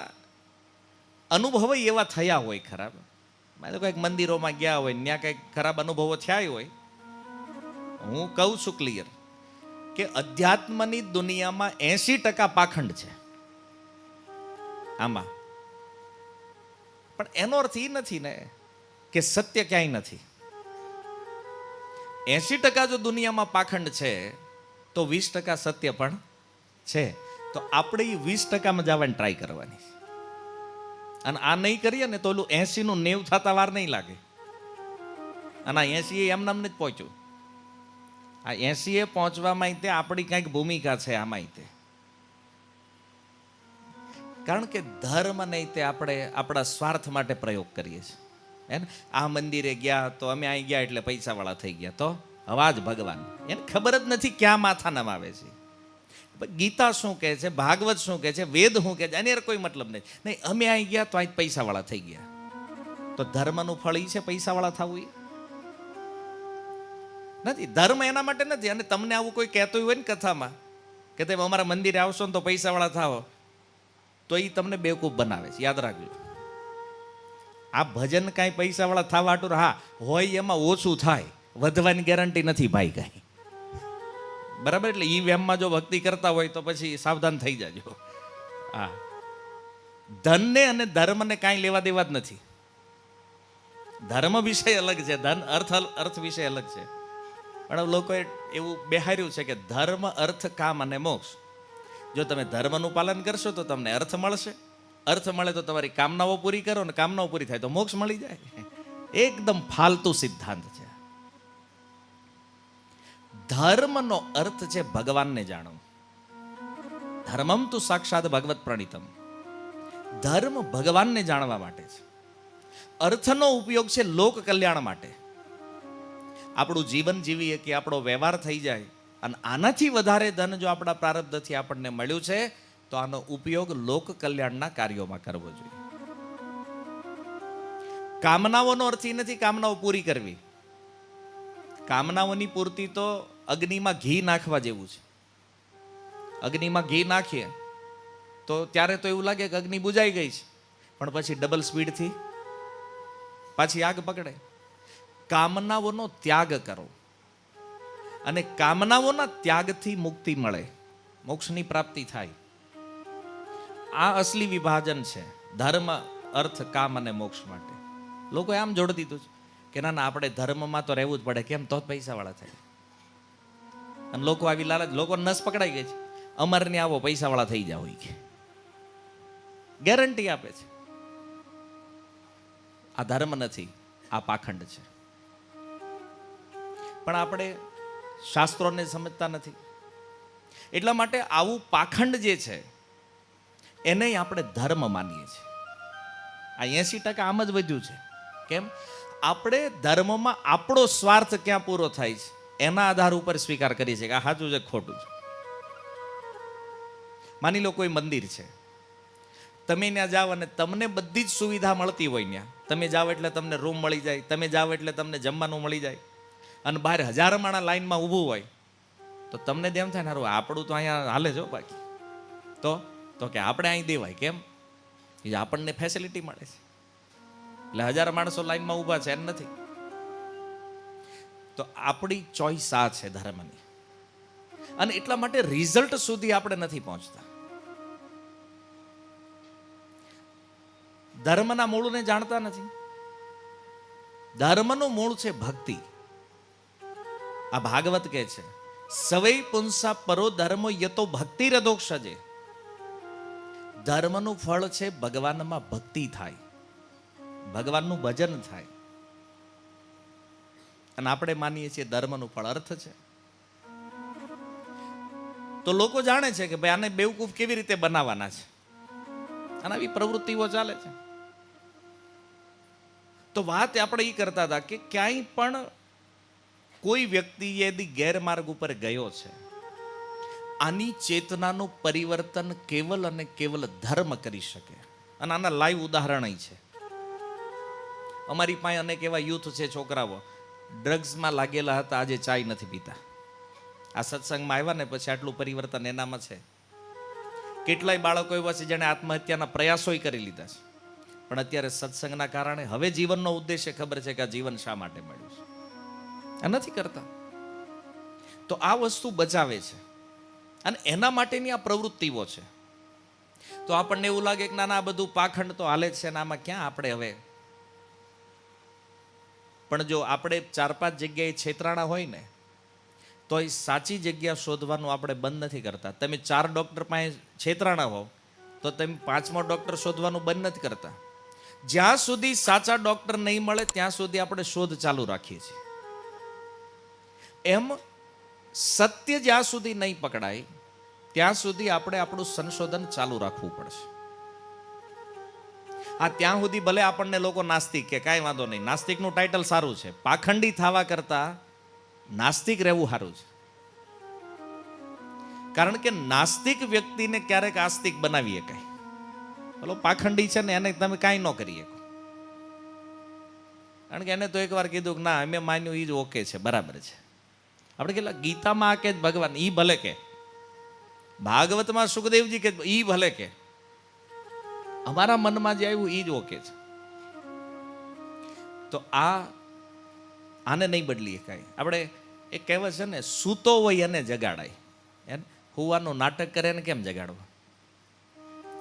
અનુભવ એવા થયા હોય ખરાબ. તો કંઈક મંદિરોમાં ગયા હોય, ત્યાં કંઈક ખરાબ અનુભવો થયા હોય. હું કહું છું ક્લિયર કે અધ્યાત્મની દુનિયામાં 80% પાખંડ છે આમાં. પણ એનો અર્થ એ નથી ને કે સત્ય ક્યાંય નથી. 80% જો દુનિયામાં પાખંડ છે તો 20% સત્ય પણ છે. તો આપણે 20%માં જવાની ટ્રાય કરવાની. અને આ નહીં કરીએ ને તો ઓલું 80નું 90 થતા વાર નહીં લાગે. અને આ 80 એમનામ નથી પહોંચ્યું. આ 80 પહોંચવામાં તે આપણી કંઈક ભૂમિકા છે આમાં તે. કારણ કે ધર્મ નહીં તે આપણે આપણા સ્વાર્થ માટે પ્રયોગ કરીએ છીએ. હે ને? આ મંદિરે ગયા તો અમે અહીં ગયા એટલે પૈસાવાળા થઈ ગયા, તો હવા જ ભગવાન. એને ખબર જ નથી ક્યાં માથા નમાવે છે. ગીતા શું કહે છે, ભાગવત શું કહે છે, વેદ શું કહે છે, એની કોઈ મતલબ નહીં. અમે અહીં ગયા તો અહીં પૈસાવાળા થઈ ગયા. તો ધર્મનું ફળ ઈ છે પૈસાવાળા થવું? ઈ નથી. ધર્મ એના માટે નથી. અને તમને આવું કોઈ કહેતું હોય ને કથામાં કે તમે અમારા મંદિરે આવશો ને તો પૈસાવાળા થાઓ, તો એ તમને બેવકૂફ બનાવે છે. યાદ રાખજો. આ ભજન કાંઈ પૈસાવાળા થવા હાટું, હા હોય એમાં ઓછું થાય, વધવાની ગેરંટી નથી ભાઈ કાંઈ. બરાબર? એટલે ઈ વેમમાં જો ભક્તિ કરતા હોય તો પછી સાવધાન થઈ જાજો. હા, ધનને અને ધર્મને કાંઈ લેવા દેવા જ નથી. ધર્મ વિષય અલગ છે, ધન અર્થ વિષય અલગ છે. પણ લોકોએ એવું બેહાર્યું છે કે ધર્મ, અર્થ, કામ અને મોક્ષ. જો તમે ધર્મનું પાલન કરશો તો તમને અર્થ મળશે, અર્થ મળે તો તમારી કામનાઓ પૂરી કરો, ને કામનાઓ પૂરી થાય તો મોક્ષ મળી જાય. એકદમ ફાલતુ સિદ્ધાંત છે. ધર્મનો અર્થ છે ભગવાનને જાણવું. ધર્મમ તુ સાક્ષાત ભગવત પ્રણીતમ. ધર્મ ભગવાનને જાણવા માટે છે. અર્થનો ઉપયોગ છે લોક કલ્યાણ માટે. આપણું જીવન જીવીએ કે આપણો વ્યવહાર થઈ જાય, અને આનાથી વધારે ધન જો આપણા પ્રારબ્ધથી આપણને મળ્યું છે તો આનો ઉપયોગ લોક કલ્યાણના કાર્યોમાં કરવો જોઈએ. કામનાઓનો અર્થ એ નથી કામનાઓ પૂરી કરવી. કામનાઓની પૂર્તિ તો અગ્નિમાં ઘી નાખવા જેવું છે. અગ્નિમાં ઘી નાખીએ તો ત્યારે તો એવું લાગે કે અગ્નિ બુજાઈ ગઈ છે, પણ પછી ડબલ સ્પીડથી પાછી આગ પકડે. કામનાઓનો ત્યાગ કરો, અને કામનાઓના ત્યાગથી મુક્તિ મળે, મોક્ષની પ્રાપ્તિ થાય. આ અસલી વિભાજન છે ધર્મ, અર્થ, કામ અને મોક્ષ માટે. લોકોએ આમ જોડી દીધું છે કે ના ના, આપણે ધર્મમાં તો રહેવું જ પડે, કેમ? તો જ પૈસાવાળા થાય. અને લોકો આવી લાલચ, લોકો નસ પકડાઈ ગઈ છે, અમારને આવો પૈસાવાળા થઈ જાવ, કે ગેરંટી આપે છે. આ ધર્મ નથી, આ પાખંડ છે. પણ આપણે શાસ્ત્રોને સમજતા નથી. એટલા માટે આવું પાખંડ જે છે એને આપણે ધર્મ માનીએ છીએ. આ 80% આમ જ વધ્યું છે. કેમ? આપણે ધર્મમાં આપણો સ્વાર્થ ક્યાં પૂરો થાય છે એના આધાર ઉપર સ્વીકાર કરીએ છીએ કે આ સાચું છે, ખોટું છે. માની લો કોઈ મંદિર છે, તમે ત્યાં જાઓ અને તમને બધી જ સુવિધા મળતી હોય, ત્યાં તમે જાઓ એટલે તમને રૂમ મળી જાય, તમે જાઓ એટલે તમને જમવાનું મળી જાય, અને બહાર હજારો માણસ લાઈનમાં ઊભું હોય, તો તમને એમ થાય ને હારું આપણું તો અહીંયા હાલે છે બાકી તો કે આપણે અહીં દેવાય. કેમ? એ આપણને ફેસિલિટી મળે છે એટલે હજારો માણસો લાઈનમાં ઊભા છે એમ નથી. તો આપણી ચોઈસ આ છે ધર્મની, અને એટલા માટે રિઝલ્ટ સુધી આપણે નથી પહોંચતા. ધર્મના મૂળને જાણતા નથી. ધર્મનું મૂળ છે ભક્તિ. આ ભાગવત કહે છે, સવૈ પુંસા પરો ધર્મો યતો ભક્તિ રદોક્ષજે. ધર્મનું ફળ છે ભગવાનમાં ભક્તિ થાય, ભગવાનનું ભજન થાય. અને આપણે માનીએ છીએ ધર્મનું ફળ અર્થ છે. તો લોકો જાણે છે કે ભાઈ આને બેવકૂફ કેવી રીતે બનાવવાના છે, અને આવી પ્રવૃત્તિઓ ચાલે છે. તો વાત આપણે એ કરતા હતા કે ક્યાંય પણ કોઈ વ્યક્તિ યદી ગેરમાર્ગ ઉપર ગયો છે, આની ચેતનાનું પરિવર્તન કેવલ અને કેવલ ધર્મ કરી શકે. અને આના લાઈવ ઉદાહરણ છે. અમારી પાસે અનેક એવા યુથ છે, છોકરાઓ ડ્રગ્સમાં લાગેલા હતા, આજે ચાય નથી પીતા. આ સત્સંગમાં આવ્યા ને પછી આટલું પરિવર્તન એનામાં છે. કેટલાય બાળકો એવા છે જેણે આત્મહત્યાના પ્રયાસોય કરી લીધા છે, પણ અત્યારે સત્સંગના કારણે હવે જીવનનો ઉદ્દેશ્ય ખબર છે કે આ જીવન શા માટે મળ્યું છે, આ નથી કરતા. તો આ વસ્તુ બચાવે છે, અને એના માટેની આ પ્રવૃત્તિઓ છે. તો આપણને એવું લાગે કે ના આ બધું પાખંડ તો હાલે જ છે ને આમાં ક્યાં આપણે હવે. પણ જો આપણે 4-5 જગ્યાએ છેતરાણા હોય ને તો એ સાચી જગ્યા શોધવાનું આપણે બંધ નથી કરતા. તમે 4 ડોક્ટર પાસે છેતરાણા હોવ તો તમે 5મો ડોક્ટર શોધવાનું બંધ નથી કરતા. જ્યાં સુધી સાચા ડોક્ટર નહીં મળે ત્યાં સુધી આપણે શોધ ચાલુ રાખીએ છીએ. એમ સત્ય જ્યાં સુધી નહીં પકડાય ત્યાં સુધી આપણે આપણું સંશોધન ચાલુ રાખવું પડશે. આ ત્યાં સુધી ભલે આપણને લોકો નાસ્તિક કે કાંઈ વાંધો નહીં, નાસ્તિકનું ટાઇટલ સારું છે, પાખંડી થવા કરતા નાસ્તિક રહેવું સારું છે. કારણ કે નાસ્તિક વ્યક્તિને ક્યારેક આસ્તિક બનાવી શકાય. બોલો પાખંડી છે ને એને તમે કાંઈ ન કરી શકો. કારણ કે એને તો એકવાર કીધું કે ના અમે માન્યું એ જ ઓકે છે, બરાબર છે. આપણે કેટલા ગીતામાં આ કે ભગવાન ઈ ભલે કે, ભાગવતમાં સુખદેવજી કે ઈ ભલે કે, અમારા મનમાં જે આવ્યું એ જ ઓકે છે. તો આને નહીં બદલી શકાય. આપણે એક કહેવત છે ને, સૂતો હોય એને જગાડાય. એને હુવાનું નાટક કરે એને કેમ જગાડવા?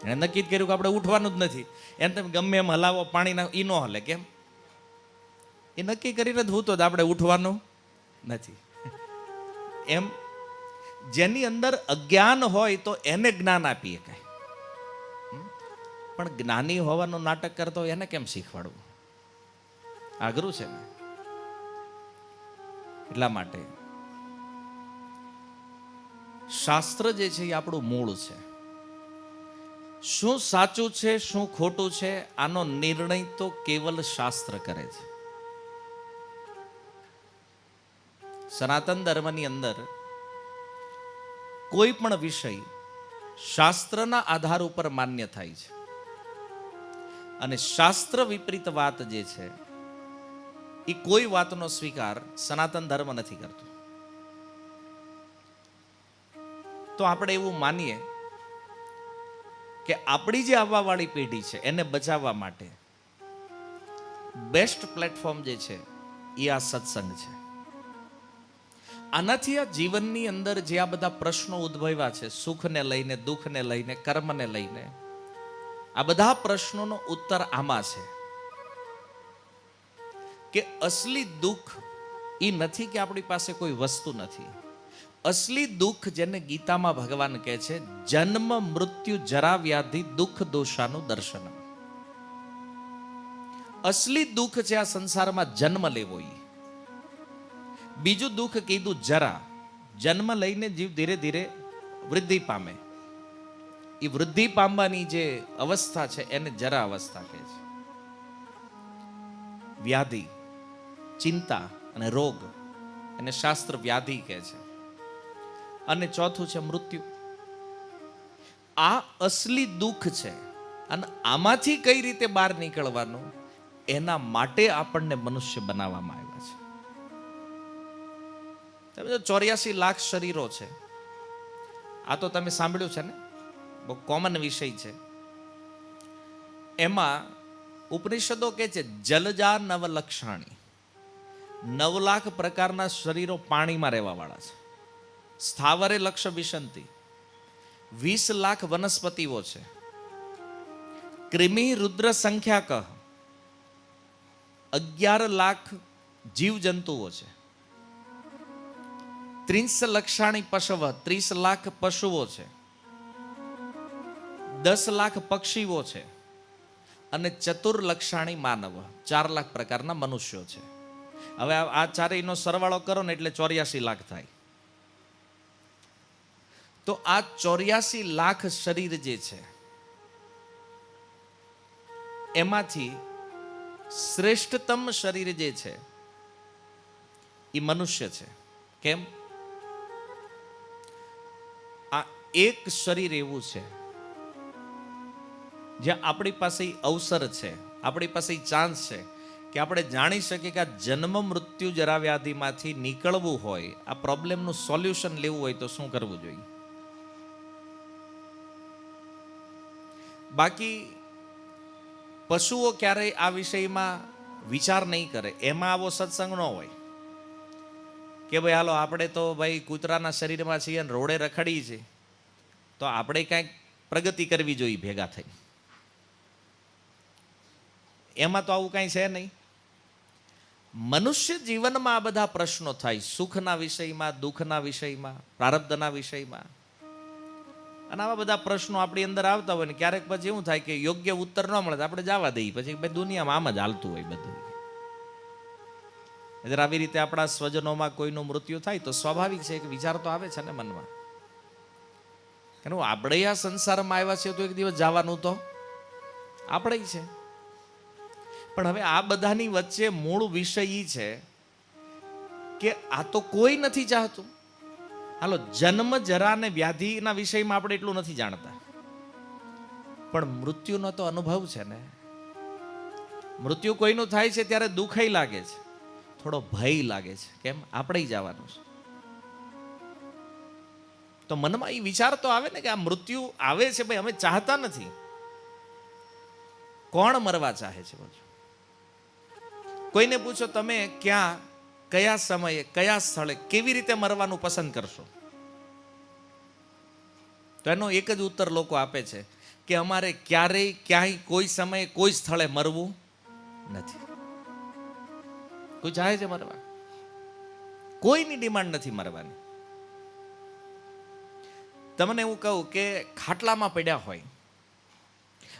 એને નક્કી જ કર્યું કે આપણે ઉઠવાનું જ નથી, એને તમે ગમે એમ હલાવો પાણી ના, એ ન હલે. કેમ? એ નક્કી કરીને જ હૂતો જ આપણે ઉઠવાનું નથી. એમ જેની અંદર અજ્ઞાન હોય તો એને જ્ઞાન આપી શકાય, પણ જ્ઞાની હોવાનું નાટક કરતો હોય એને કેમ શીખવાડવું? અઘરું છે ને. એટલા માટે શાસ્ત્ર જે છે એ આપણું મૂળ છે. શું સાચું છે શું ખોટું છે આનો નિર્ણય તો કેવલ શાસ્ત્ર કરે છે. સનાતન ધર્મની અંદર કોઈ પણ વિષય શાસ્ત્રના આધાર ઉપર માન્ય થાય છે, અને શાસ્ત્ર વિપરીત વાત જે છે એ કોઈ વાતનો સ્વીકાર સનાતન ધર્મ નથી કરતો. તો આપણે એવું માનીએ કે આપણી જે આવવાવાળી પેઢી છે એને બચાવવા માટે બેસ્ટ પ્લેટફોર્મ જે છે એ આ સત્સંગ છે. આનાથી આ જીવનની અંદર જે આ બધા પ્રશ્નો ઉદ્ભવ્યા છે, સુખને લઈને, દુઃખને લઈને, કર્મને લઈને, આ બધા પ્રશ્નોનો ઉત્તર આમાં છે કે અસલી દુઃખ એ નથી કે આપણી પાસે કોઈ વસ્તુ નથી. અસલી દુઃખ જેને ગીતામાં ભગવાન કહે છે, જન્મ મૃત્યુ જરા વ્યાધિ દુઃખ દોષાનું દર્શન. અસલી દુઃખ છે આ સંસારમાં જન્મ લેવો. બીજું દુઃખ કીધું જરા, જન્મ લઈને જીવ ધીરે ધીરે વૃદ્ધિ પામે. એ વૃદ્ધિ પામવાની જે અવસ્થા છે એને જરા અવસ્થા કહે છે. વ્યાધિ, ચિંતા અને રોગ એને શાસ્ત્ર વ્યાધિ કહે છે. અને ચોથું છે મૃત્યુ. આ અસલી દુઃખ છે, અને આમાંથી કઈ રીતે બહાર નીકળવાનું એના માટે આપણને મનુષ્ય બનાવવામાં આવ્યા છે. 84 લાખ શરીરો છે. આ તો તમે સાંભળ્યું છે ને, બહુ કોમન વિષય છે. એમાં ઉપનિષદો કહે છે જલજા નવ લક્ષાણી, 9 લાખ પ્રકારના શરીરો પાણીમાં રહેવા વાળા છે. સ્થાવરે લક્ષ વિશંતિ, 20 લાખ વનસ્પતિઓ છે. કૃમિ રુદ્ર સંખ્યા કહ, 11 લાખ જીવ જંતુઓ છે. 30 લક્ષાણી પશવ, 30 લાખ પશુઓ છે. 10 લાખ પક્ષીઓ છે. અને ચતુર્લક્ષાણી માનવ, 4 લાખ પ્રકારના મનુષ્યો છે. હવે આ ચારેયનો સરવાળો કરો ને એટલે 84 લાખ થાય. તો આ 84 લાખ શરીર જે છે એમાંથી શ્રેષ્ઠતમ શરીર જે છે એ મનુષ્ય છે. કેમ? આ એક શરીર એવું છે જ્યાં આપણી પાસે અવસર છે, આપણી પાસે ચાન્સ છે કે આપણે જાણી શકીએ કે આ જન્મ મૃત્યુ જરા વ્યાધિમાંથી નીકળવું હોય, આ પ્રોબ્લેમનું સોલ્યુશન લેવું હોય તો શું કરવું જોઈએ. બાકી પશુઓ ક્યારેય આ વિષયમાં વિચાર નહીં કરે. એમાં આવો સત્સંગ ન હોય કે ભાઈ હાલો આપણે તો ભાઈ કૂતરાના શરીરમાં છીએ અને રોડે રખડી છે, તો આપણે કાંઈક પ્રગતિ કરવી જોઈએ ભેગા થઈ. એમાં તો આવું કાંઈ છે નહીં. મનુષ્ય જીવનમાં આ બધા પ્રશ્નો થાય, સુખના વિષયમાં, દુઃખના વિષયમાં, પ્રારબ્ધના વિષયમાં. અને આવા બધા પ્રશ્નો આપણી અંદર આવતા હોય ને ક્યારેક પછી એવું થાય કે યોગ્ય ઉત્તર ન મળે આપણે જવા દઈએ, પછી ભાઈ દુનિયામાં આમ જ હાલતું હોય બધું. એટલે આવી રીતે આપણા સ્વજનોમાં કોઈનું મૃત્યુ થાય તો સ્વાભાવિક છે કે વિચાર તો આવે છે ને મનમાં, કે આપણે આ સંસારમાં આવ્યા છીએ તો એક દિવસ જવાનું તો આપણે છે. પણ હવે આ બધાની વચ્ચે મૂળ વિષય ઈ છે કે આ તો કોઈ નથી ચાહતું. હાલો, જન્મ જરા ને વ્યાધિના વિષયમાં આપણે એટલું નથી જાણતા, પણ મૃત્યુનો તો અનુભવ છે ને. મૃત્યુ કોઈનું થાય છે ત્યારે દુઃખય લાગે છે, થોડો ભય લાગે છે. કેમ? આપણે જવાનું છે. તો મનમાં એ વિચાર તો આવે ને કે આ મૃત્યુ આવે છે, ભાઈ અમે ચાહતા નથી. કોણ મરવા ચાહે છે? કોઈને પૂછો તમે ક્યાં, કયા સમયે, કયા સ્થળે, કેવી રીતે મરવાનું પસંદ કરશો, તો એનો એક જ ઉત્તર લોકો આપે છે કે અમારે ક્યારેય, ક્યાંય, કોઈ સમયે, કોઈ સ્થળે મરવું નથી. કોઈ ચાહે છે મરવા? કોઈની ડિમાન્ડ નથી મરવાની. તમને એવું કહું કે ખાટલામાં પડ્યા હોય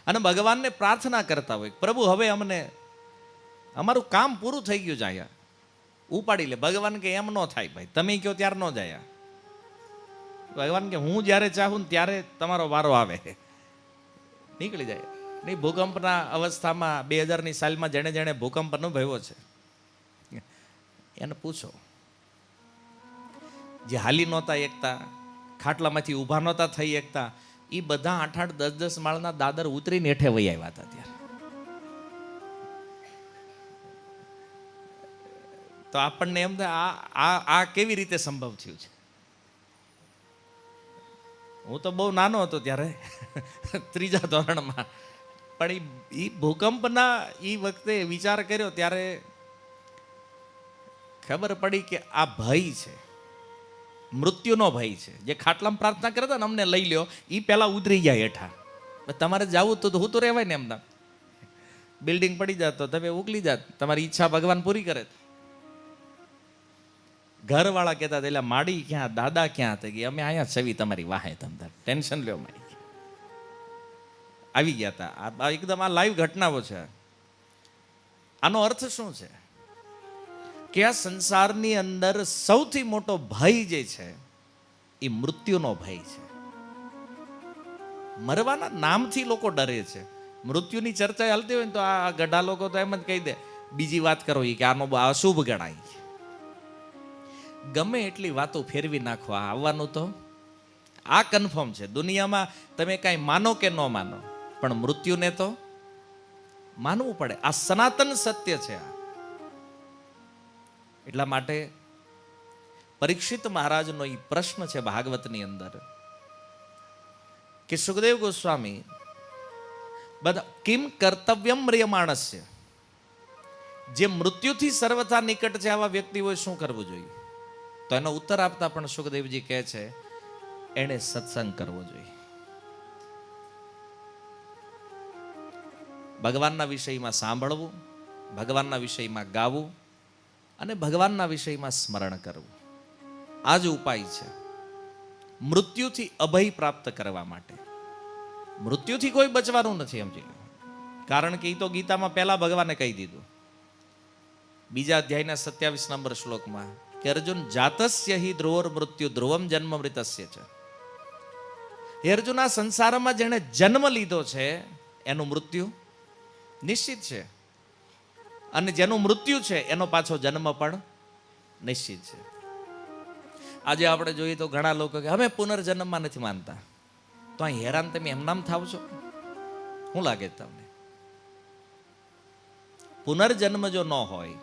અને ભગવાનને પ્રાર્થના કરતા હોય, પ્રભુ હવે અમને અમારું કામ પૂરું થઈ ગયું છે, અહીંયા ઉપાડી લે. ભગવાન કે એમ ન થાય ભાઈ, તમે કહો ત્યારે ન જાય. ભગવાન કે હું જ્યારે ચાહું ને ત્યારે તમારો વારો આવે, નીકળી જાય. નહીં, ભૂકંપના અવસ્થામાં 2000ની સાલમાં જેણે જેણે ભૂકંપ અનુભવ્યો છે એને પૂછો. જે હાલી નહોતા એકતા, ખાટલામાંથી ઊભા નહોતા થઈ એકતા, એ બધા 8-8, 10-10 માળના દાદર ઉતરીને હેઠે વહી આવ્યા હતા. ત્યારે તો આપણને એમ થાય આ કેવી રીતે સંભવ થયું છે. હું તો બહુ નાનો હતો ત્યારે, 3જા ધોરણમાં, પણ એ ભૂકંપના એ વખતે વિચાર કર્યો ત્યારે ખબર પડી કે આ ભય છે, મૃત્યુનો ભય છે. જે ખાટલામાં પ્રાર્થના કરતા ને અમને લઈ લ્યો, એ પહેલા ઉતરી ગયા હેઠા. તમારે જવું તો હું તો રહેવાય ને એમના. બિલ્ડિંગ પડી જાત તો તમે ઉકલી જાત, તમારી ઈચ્છા ભગવાન પૂરી કરે. ઘરવાળા કહેતા એટલે માડી ક્યાં, દાદા ક્યાં? હતા કે અમે અહીંયા છવી તમારી વાહે, તમતાર ટેન્શન લ્યો. આવી ગયા હતા. આ એકદમ આ લાઈવ ઘટનાઓ છે. આનો અર્થ શું છે કે આ સંસારની અંદર સૌથી મોટો ભય જે છે એ મૃત્યુનો ભય છે. મરવાના નામથી લોકો ડરે છે. મૃત્યુની ચર્ચા હાલતી હોય ને તો આ ગઢા લોકો તો એમ જ કહી દે, બીજી વાત કરો કે આનો અશુભ ગણાય. ગમે એટલી વાતો ફેરવી નાખો, આવવાનું તો આ કન્ફર્મ છે. દુનિયામાં તમે કાંઈ માનો કે ન માનો, પણ મૃત્યુને તો માનવું પડે. આ સનાતન સત્ય છે. એટલા માટે પરીક્ષિત મહારાજનો એ પ્રશ્ન છે ભાગવતની અંદર કે સુખદેવ ગોસ્વામી બધા કિમ કર્તવ્યમ મ્રિયમાણસ્ય, જે મૃત્યુથી સર્વથા નિકટ છે આવા વ્યક્તિઓએ શું કરવું જોઈએ? તો એનો ઉત્તર આપતા પણ સુખદેવજી કહે છે એણે સત્સંગ કરવો જોઈએ. ભગવાનના વિષયમાં સાંભળવું, ભગવાનના વિષયમાં ગાવું અને ભગવાનના વિષયમાં સ્મરણ કરવું. આ જ ઉપાય છે મૃત્યુથી અભય પ્રાપ્ત કરવા માટે. મૃત્યુથી કોઈ બચવાનું નથી, સમજી લો. કારણ કે એ તો ગીતામાં પહેલા ભગવાને કહી દીધું, 2જા અધ્યાયના 27 નંબર શ્લોકમાં કે અર્જુન જાતસ્ય હિ ધ્રુવોર મૃત્યુ ધ્રુવમ જન્મ મૃતસ્ય છે. હે અર્જુન, આ સંસારમાં જેણે જન્મ લીધો છે એનું મૃત્યુ નિશ્ચિત છે, અને જેનું મૃત્યુ છે એનો પાછો જન્મ પણ નિશ્ચિત છે. આજે આપણે જોઈએ તો ઘણા લોકો કે અમે પુનર્જન્મમાં નથી માનતા. તો અહીં હેરાન તમે એમનામ થાવ છો? શું લાગે તમને? પુનર્જન્મ જો ન હોય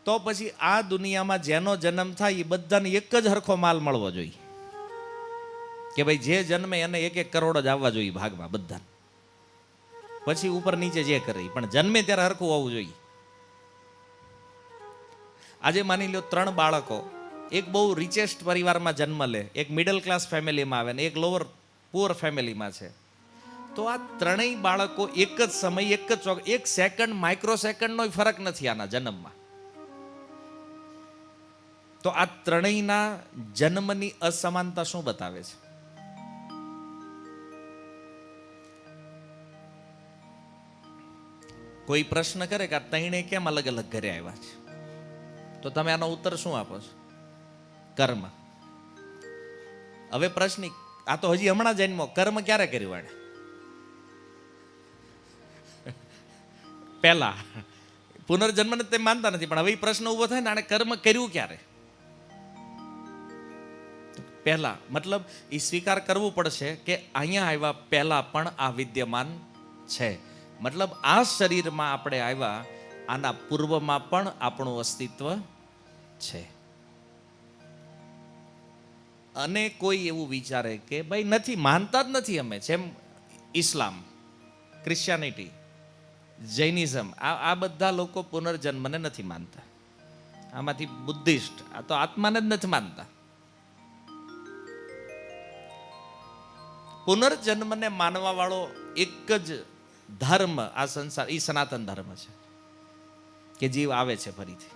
તો પછી આ દુનિયામાં જેનો જન્મ થાય એ બધાને એક જ હરખો માલ મળવો જોઈએ કે ભાઈ જે જન્મે એને 1-1 કરોડ જ આવવા જોઈએ ભાગમાં બધા. પછી ઉપર નીચે જે કરે, પણ જન્મે ત્યારે હરખું હોવું જોઈએ. આજે માની લો 3 બાળકો, એક બહુ રિચેસ્ટ પરિવારમાં જન્મ લે, એક મિડલ ક્લાસ ફેમિલીમાં આવે ને એક લોઅર પુઅર ફેમિલીમાં છે, તો આ 3 બાળકો એક જ સમય, એક સેકન્ડ, માઇક્રો સેકન્ડનો ફરક નથી આના જન્મમાં. તો આ 3ના જન્મની અસમાનતા શું બતાવે છે? કોઈ પ્રશ્ન કરે કે આ 3 કેમ અલગ અલગ ઘરે આવ્યા છે, તો તમે આનો ઉત્તર શું આપો છો? કર્મ. હવે પ્રશ્ન, આ તો હજી હમણાં જન્મો, કર્મ ક્યારે કર્યું? પહેલા પુનર્જન્મને તે માનતા નથી, પણ હવે ઈ પ્રશ્ન ઊભો થાય ને આણે કર્મ કર્યું ક્યારે? પહેલા મતલબ એ સ્વીકાર કરવું પડશે કે અહીંયા આવ્યા પહેલા પણ આ વિદ્યમાન છે. મતલબ આ શરીરમાં આપણે આવ્યા આના પૂર્વમાં પણ આપણું અસ્તિત્વ છે. અને કોઈ એવું વિચારે કે ભાઈ નથી, માનતા જ નથી અમે, જેમ ઇસ્લામ, ક્રિશ્ચિયાનિટી, જૈનિઝમ, આ બધા લોકો પુનર્જન્મને નથી માનતા. આમાંથી બુદ્ધિસ્ટ, આ તો આત્માને જ નથી માનતા. પુનર્જન્મને માનવા વાળો એક જ ધર્મ આ સંસાર, એ સનાતન ધર્મ છે કે જીવ આવે છે ફરીથી.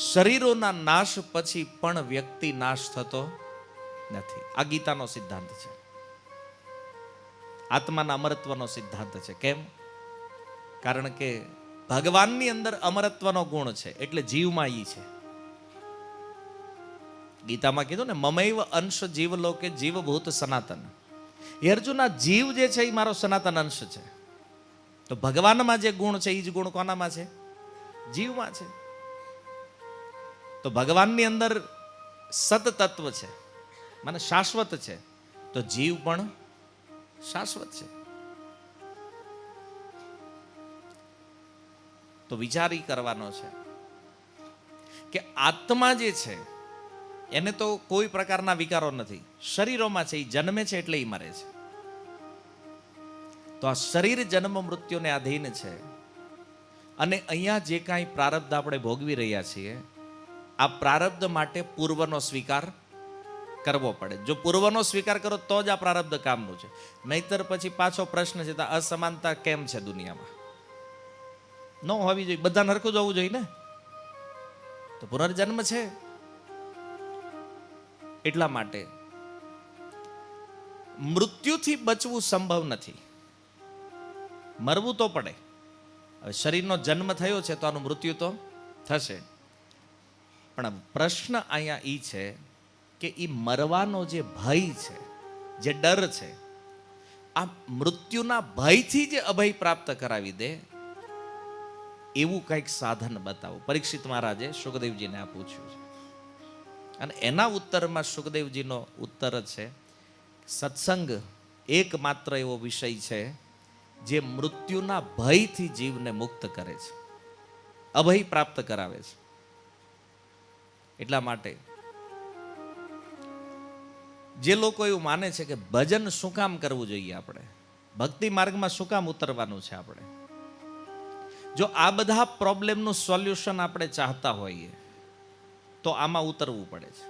શરીરોના નાશ પછી પણ વ્યક્તિ નાશ થતો નથી. આ ગીતાનો સિદ્ધાંત છે, આત્માના અમરત્વનો સિદ્ધાંત છે. કેમ? કારણ કે ભગવાનની અંદર અમરત્વનો ગુણ છે, એટલે જીવમાં ઈ છે. ગીતામાં કીધું ને, મમૈવ અંશ જીવલોકે જીવભૂત સનાતન. એ અર્જુના, જીવ જે છે એ મારો સનાતન અંશ છે. તો ભગવાનમાં જે ગુણ છે એ જ ગુણ કોનામાં છે? જીવમાં છે. તો ભગવાનની અંદર સત તત્વ છે, મને શાશ્વત છે, તો જીવ પણ શાશ્વત છે. તો વિચાર ઈ કરવાનો છે કે આત્મા જે છે એને તો કોઈ પ્રકારના વિકારો નથી, શરીરોમાં છે, એ જન્મે છે એટલે એ મરે છે. તો આ શરીર જન્મ મૃત્યુને આધીન છે. અને અહીંયા જે કાંઈ પ્રારબ્ધ આપણે ભોગવી રહ્યા છીએ, આ પ્રારબ્ધ માટે પૂર્વનો સ્વીકાર કરવો પડે. જો પૂર્વનો સ્વીકાર કરો તો જ આ પ્રારબ્ધ કામનું છે. નહીતર પછી પાછો પ્રશ્ન છે, અસમાનતા કેમ છે દુનિયામાં? ન હોવી જોઈએ, બધાને હરખું જ હોવું જોઈએ ને. તો પુનર્જન્મ છે એટલા માટે મૃત્યુથી બચવું સંભવ નથી, મરવું તો પડે. હવે શરીરનો જન્મ થયો છે તો આનું મૃત્યુ તો થશે. પણ પ્રશ્ન અહીંયા ઈ છે કે ઈ મરવાનો જે ભય છે, જે ડર છે, આ મૃત્યુના ભયથી જે અભય પ્રાપ્ત કરાવી દે એવું કંઈક સાધન બતાવો. પરીક્ષિત મહારાજે સુખદેવજીને આ પૂછ્યું છે. અને એના ઉત્તરમાં સુખદેવજીનો ઉત્તર છે, સત્સંગ એકમાત્ર એવો વિષય છે જે મૃત્યુના ભયથી જીવને મુક્ત કરે છે, અભય પ્રાપ્ત કરાવે છે. એટલા માટે જે લોકો એવું માને છે કે ભજન શું કામ કરવું જોઈએ, આપણે ભક્તિ માર્ગમાં શું કામ ઉતરવાનું છે, આપણે જો આ બધા પ્રોબ્લેમનું સોલ્યુશન આપણે ચાહતા હોઈએ તો આમાં ઉતરવું પડે છે.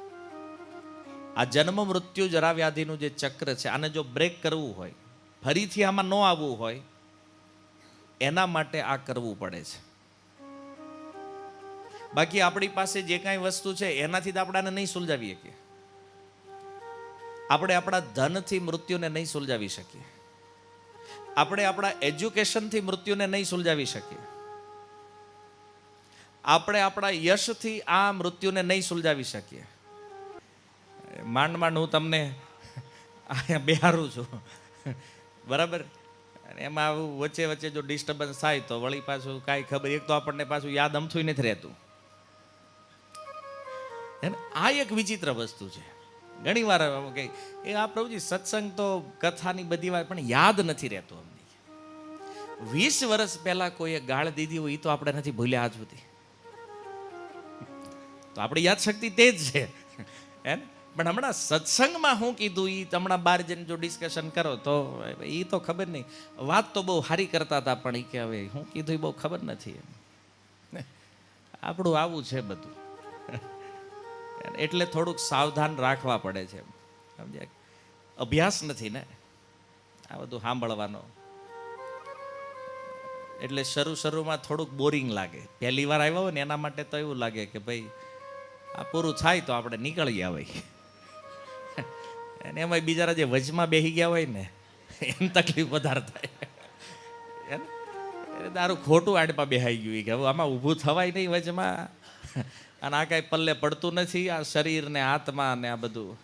આ જન્મ મૃત્યુ જરા વ્યાધિનું જે ચક્ર છે, આને જો બ્રેક કરવું હોય, ફરીથી આમાં ન આવવું હોય, એના માટે આ કરવું પડે છે. બાકી આપણી પાસે જે કાંઈ વસ્તુ છે એનાથી તો આપણે આને નહીં સુલઝાવી શકીએ. આપણે આપણા ધનથી મૃત્યુને નહીં સુલઝાવી શકીએ. આપણે આપણા એજ્યુકેશનથી મૃત્યુને નહીં સુલઝાવી શકીએ. આપણે આપણા યશથી આ મૃત્યુને નહીં સુલઝાવી શકીએ. માંડ માંડ હું તમને અહીંયા બેહારું છું, બરાબર? અને એમાં આવું વચ્ચે વચ્ચે જો ડિસ્ટર્બન્સ થાય તો વળી પાછું કાંઈ ખબર, એક તો આપણને પાછું યાદ અમથું નથી રહેતું. આ એક વિચિત્ર વસ્તુ છે. ઘણી વાર કે એ આ પ્રભુજી સત્સંગ તો કથાની બધી વાત પણ યાદ નથી રહેતો અમને. 20 વર્ષ પહેલા કોઈએ ગાળ દીધી હોય એ તો આપણે નથી ભૂલ્યા આજ સુધી. તો આપણી યાદ શક્તિ તે જ છે એમ. પણ હમણાં સત્સંગમાં હું કીધું એ હમણાં બહાર જઈને જો ડિસ્કશન કરો તો એ તો ખબર નહીં. વાત તો બહુ સારી કરતા હતા પણ એ કે હવે હું કીધું એ બહુ ખબર નથી એમ. આપણું આવું છે બધું. એટલે થોડુંક સાવધાન રાખવા પડે છે, સમજ્યા? અભ્યાસ નથી ને આ બધું સાંભળવાનો. એટલે શરૂમાં થોડુંક બોરિંગ લાગે. પહેલી વાર આવ્યા હોય ને એના માટે તો એવું લાગે કે ભાઈ આ પૂરું થાય તો આપણે નીકળી આવે. અને એમાં બિચારા જે વચમાં બેસી ગયા હોય ને એમ તકલીફ વધારે થાય. તારું ખોટું આડપા બેહાઈ ગયું કે હવે આમાં ઊભું થવાય નહીં વચમાં, અને આ કાંઈ પલ્લે પડતું નથી, આ શરીર ને આત્મા ને આ બધું.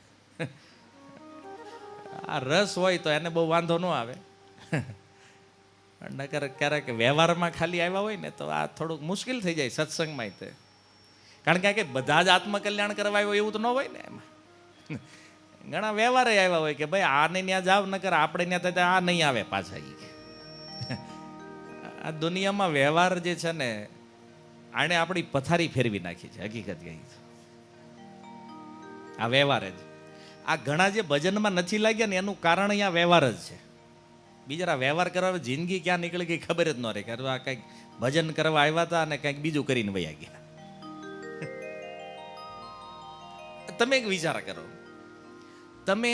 આ રસ હોય તો એને બહુ વાંધો ન આવે. નકર ક્યારેક વ્યવહારમાં ખાલી આવ્યા હોય ને તો આ થોડુંક મુશ્કેલ થઈ જાય સત્સંગમાં તે. કારણ કે બધા જ આત્મકલ્યાણ કરવા આવ્યો એવું તો ન હોય ને એમાં. ઘણા વ્યવહારે આવ્યા હોય કે ભાઈ આને ત્યાં જાવ નકર આપણે ત્યાં આ નહીં આવે પાછા. આ દુનિયામાં વ્યવહાર જે છે ને આણે આપણી પથારી ફેરવી નાખી છે. હકીકત કહી છે આ વ્યવહાર જ. આ ઘણા જે ભજનમાં નથી લાગ્યા ને એનું કારણ અહીંયા વ્યવહાર જ છે. બીજા વ્યવહાર કરવા જિંદગી ક્યાં નીકળી ગઈ ખબર જ ન રહે. કે આ કંઈક ભજન કરવા આવ્યા હતા અને કંઈક બીજું કરીને વયા ગયા. તમે એક વિચાર કરો, તમે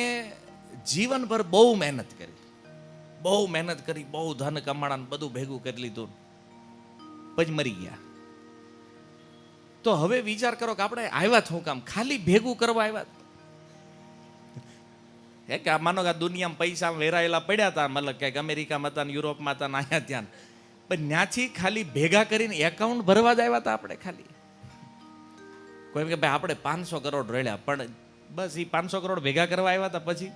જીવનભર બહુ મહેનત કરી, બહુ ધન કમાણા બધું ભેગું કરી લીધું, પછી મરી ગયા. તો હવે વિચાર કરો કે આપણે આવ્યા શું કામ? ખાલી ભેગું કરવા આવ્યા. હે કે માનો કે આ દુનિયામાં પૈસા વેરાયેલા પડ્યા હતા, મતલબ ક્યાંક અમેરિકામાં હતા, યુરોપમાં હતા, અહીંયા ત્યાં, પણ ત્યાંથી ખાલી ભેગા કરીને એકાઉન્ટ ભરવા જ આવ્યા હતા આપણે. ખાલી કોઈ કે ભાઈ આપણે 500 કરોડ રેડ્યા, પણ બસ એ 500 કરોડ ભેગા કરવા આવ્યા હતા, પછી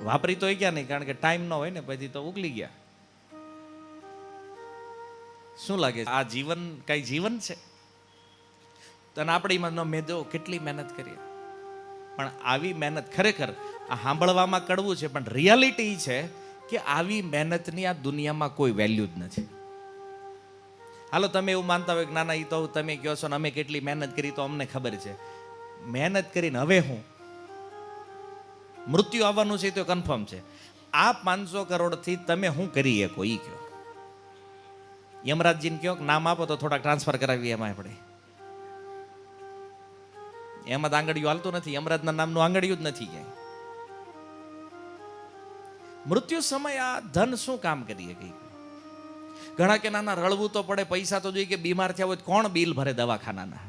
વાપરી તો ગયા નહીં, કારણ કે ટાઈમ ન હોય ને, પછી તો ઉકલી ગયા. શું લાગે આ જીવન કઈ જીવન છે? તને આપણીમાં મેં જો કેટલી મહેનત કરી, પણ આવી મહેનત ખરેખર આ સાંભળવામાં કડવું છે, પણ રિયાલિટી છે કે આવી મહેનતની આ દુનિયામાં કોઈ વેલ્યુ જ નથી. હાલો તમે એવું માનતા હોય કે ના ના એ તો તમે કહો છો ને અમે કેટલી મહેનત કરી તો અમને ખબર છે. મહેનત કરીને હવે હું મૃત્યુ આવવાનું છે તો કન્ફર્મ છે. આ 500 કરોડથી તમે શું કરી શકો એ કહો. યમરાજજીને કહો નામ આપો તો થોડાક ટ્રાન્સફર કરાવીએ. એમાં આપણે એમાં તો આંગળીયું હાલતું નથી. યમરાજના નામનું આંગળીયું જ નથી ક્યાંય. મૃત્યુ સમય આ ધન શું કામ કરીએ? કઈ ઘણા કે નાના રળવું તો પડે, પૈસા તો જોઈએ, કે બીમાર થયા હોય કોણ બિલ ભરે દવાખાનાના?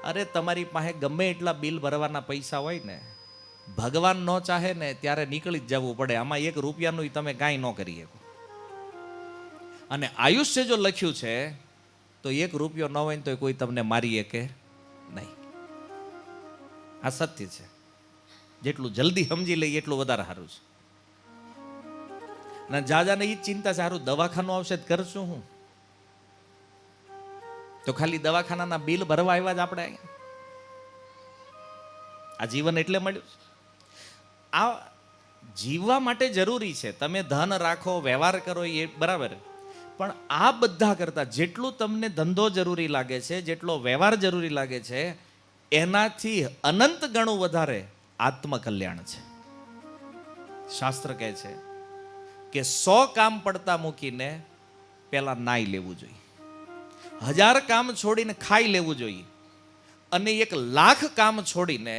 અરે તમારી પાસે ગમે એટલા બિલ ભરવાના પૈસા હોય ને, ભગવાન ન ચાહે ને ત્યારે નીકળી જ જવું પડે. આમાં 1 રૂપિયાનું તમે કાંઈ ન કરી શકો. અને આયુષ્ય જો લખ્યું છે તો 1 રૂપિયો ન હોય ને તો કોઈ તમને મારી શકે નહીં. આ સત્ય છે. જેટલું જલ્દી સમજી લઈએ એટલું વધારે સારું છે. ના જાજાને એ જ ચિંતા છે, સારું દવાખાનું આવશે જ કરશું હું? તો ખાલી દવાખાનાના બિલ ભરવા આવ્યા જ આપણે અહીંયા. આ જીવન એટલે મળ્યું. આ જીવવા માટે જરૂરી છે. તમે ધન રાખો, વ્યવહાર કરો એ બરાબર, પણ આ બધા કરતા જેટલું તમને ધંધો જરૂરી લાગે છે, જેટલો વ્યવહાર જરૂરી લાગે છે, એનાથી અનંત ગણું વધારે આત્મકલ્યાણ છે. શાસ્ત્ર કહે છે કે 100 કામ પડતા મૂકીને પહેલા નાઈ લેવું જોઈએ, 1000 કામ છોડીને ખાઈ લેવું જોઈએ, અને 1,00,000 કામ છોડીને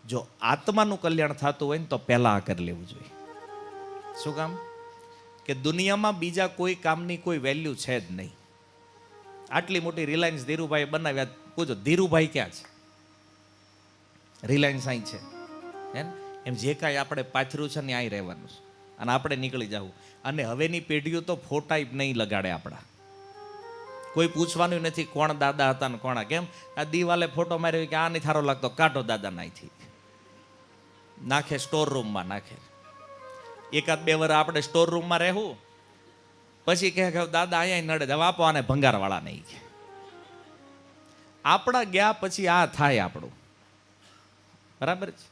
જો આત્માનું કલ્યાણ થતું હોય ને તો પહેલા આ કરી લેવું જોઈએ. શું કામ? કે દુનિયામાં બીજા કોઈ કામની કોઈ વેલ્યુ છે જ નહીં. આટલી મોટી રિલાયન્સ ધીરુભાઈ બનાવ્યા, પૂછો ધીરુભાઈ ક્યાં છે? રિલાયન્સ અહીં છે. એમ જે કાંઈ આપણે પાથર્યું છે ને અહીં રહેવાનું છે, અને આપણે નીકળી જવું. અને હવેની પેઢીઓ તો ફોટા નહીં લગાડે આપણા. કોઈ પૂછવાનું નથી કોણ દાદા હતા ને કોણ. કેમ આ દિવાલે ફોટો માર્યો કે આ નહીં સારો લાગતો, કાઢો દાદા નાથી નાખે, સ્ટોર રૂમમાં નાખે. 1-2 વર્ષ આપણે સ્ટોર રૂમમાં રહેવું, પછી કહે કે દાદા અહીંયા નડે, હવે આપો આને ભંગારવાળા નહીં. આપણા ગયા પછી આ થાય આપણું. બરાબર છે?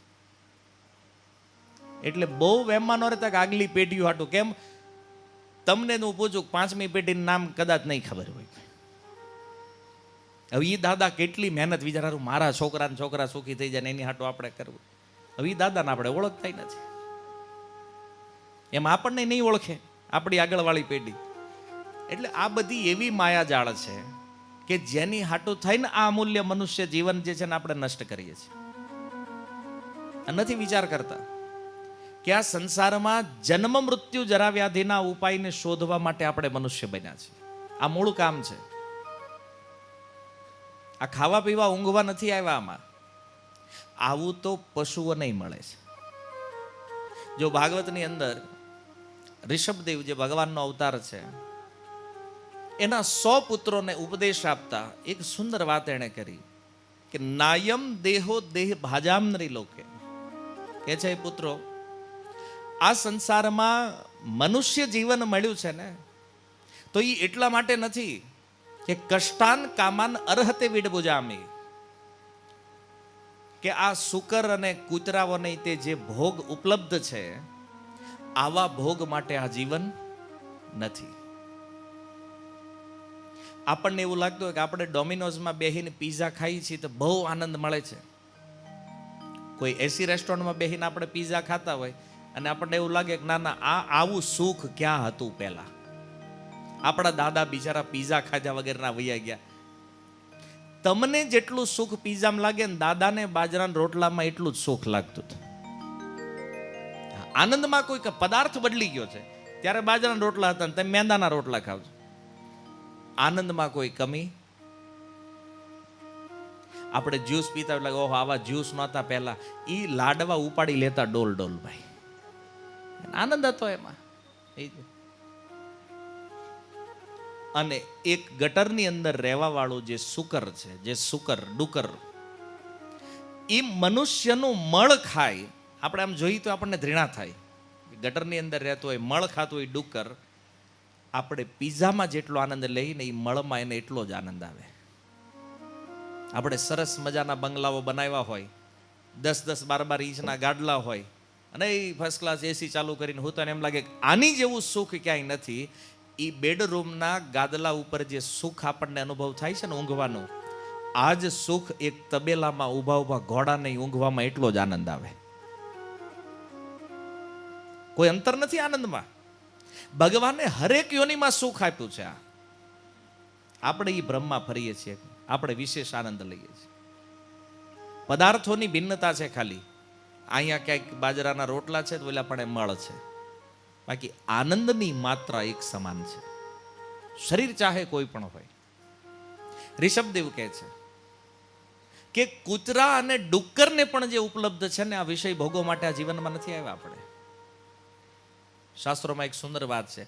એટલે બહુ વહેમમાં ન રહેતા કે આગલી પેઢીઓ હાટું. કેમ તમને હું પૂછું, 5મી પેઢીનું નામ કદાચ નહીં ખબર હોય. હવે એ દાદા કેટલી મહેનત વિચારું, મારા છોકરા સુખી થઈ જાય ને એની હાટું આપણે કરવું. હવે એ દાદાને આપણે ઓળખતા નથી. એમ આપણને નહીં ઓળખે આપણી આગળવાળી પેઢી. એટલે આ બધી એવી માયાજાળ છે કે જેની હાટું થઈને આ અમૂલ્ય મનુષ્ય જીવન જે છે ને આપણે નષ્ટ કરીએ છીએ. નથી વિચાર કરતા કે આ સંસારમાં જન્મ મૃત્યુ જરા વ્યાધિના ઉપાયને શોધવા માટે આપણે મનુષ્ય બન્યા છીએ. આ મૂળ કામ છે. આ ખાવા પીવા ઊંઘવા નથી આવ્યા. આમાં આવું તો પશુઓને મળે છે. જો ભાગવતની અંદર ઋષભદેવ જે ભગવાનનો અવતાર છે, એના 100 પુત્રોને ઉપદેશ આપતા એક સુંદર વાત એણે કરી કે નાયમ દેહો દેહ ભાજામ નરી લોકે. કે છે પુત્રો, આ સંસારમાં મનુષ્ય જીવન મળ્યું છે ને, તો એ એટલા માટે નથી કે કષ્ટાન કામાન અર્હતે વિડબુજામી, કે આ શુકર અને કૂતરાઓને તે જે ભોગ ઉપલબ્ધ છે આવા ભોગ માટે આ જીવન નથી. આપણને એવું લાગતું હોય કે આપણે ડોમિનોઝમાં બેહીને પીઝા ખાઈએ છીએ તો બહુ આનંદ મળે છે. કોઈ એસી રેસ્ટોરન્ટમાં બેહીને આપણે પીઝા ખાતા હોય અને આપણને એવું લાગે કે ના ના, આ આવું સુખ ક્યાં હતું પહેલા. આપણા દાદા બિચારા પીઝા ખાધા વગરના વૈયા ગયા. તમને જેટલું સુખ પીઝામાં લાગે ને, દાદાને બાજરાના રોટલામાં એટલું જ સુખ લાગતું હતું. આનંદમાં કોઈ પદાર્થ બદલી ગયો છે, ત્યારે બાજરાના રોટલા હતા ને તમે મેંદાના રોટલા ખાવ છો. આનંદમાં કોઈ કમી. આપણે જ્યુસ પીતા એટલે ઓહો આવા જ્યુસ નહોતા પહેલા. એ લાડવા ઉપાડી લેતા ડોલ ડોલ ભાઈ, આનંદ હતો એમાં. અને એક ગટરની અંદર રહેવા વાળું જે શુકર છે, જે શુકર ડુકર, એ મનુષ્યનું મળ ખાય. આપણે આમ જોઈએ તો આપણને ઘૃણા થાય. ગટરની અંદર રહેતો હોય, મળ ખાતો હોય ડુકર, આપણે પીઝામાં જેટલો આનંદ લઈને એ મળમાં એને એટલો જ આનંદ આવે. આપણે સરસ મજાના બંગલાઓ બનાવ્યા હોય, 10-10, 12-12 ઇંચના ગાડલા હોય, અને એ ફર્સ્ટ ક્લાસ એસી ચાલુ કરીને હું તો એમ લાગે આની જેવું સુખ ક્યાંય નથી. એ બેડરૂમના ગાદલા ઉપર જે સુખ આપણને અનુભવ થાય છે ને ઊંઘવાનું, આ જ સુખ એક તબેલામાં ઊભા ઊભા ઘોડાને ઊંઘવામાં એટલો જ આનંદ આવે. કોઈ અંતર નથી આનંદમાં. ભગવાને હરેક યોનિમાં સુખ આપ્યું છે. આપણે એ બ્રહ્મમાં ફરીએ છીએ, આપણે વિશેષ આનંદ લઈએ છીએ. પદાર્થોની ભિન્નતા છે ખાલી. અહીંયા ક્યાંક બાજરાના રોટલા છે તો ઓલા પણ મળ છે, બાકી આનંદની માત્રા એક સમાન છે. શરીર ચાહે કોઈ પણ હોય. ઋષભદેવ કહે છે કે કૂતરા અને ડુક્કરને પણ જે ઉપલબ્ધ છે ને, આ વિષય ભોગો માટે આ જીવનમાં નથી આવ્યા આપણે. શાસ્ત્રોમાં એક સુંદર વાત છે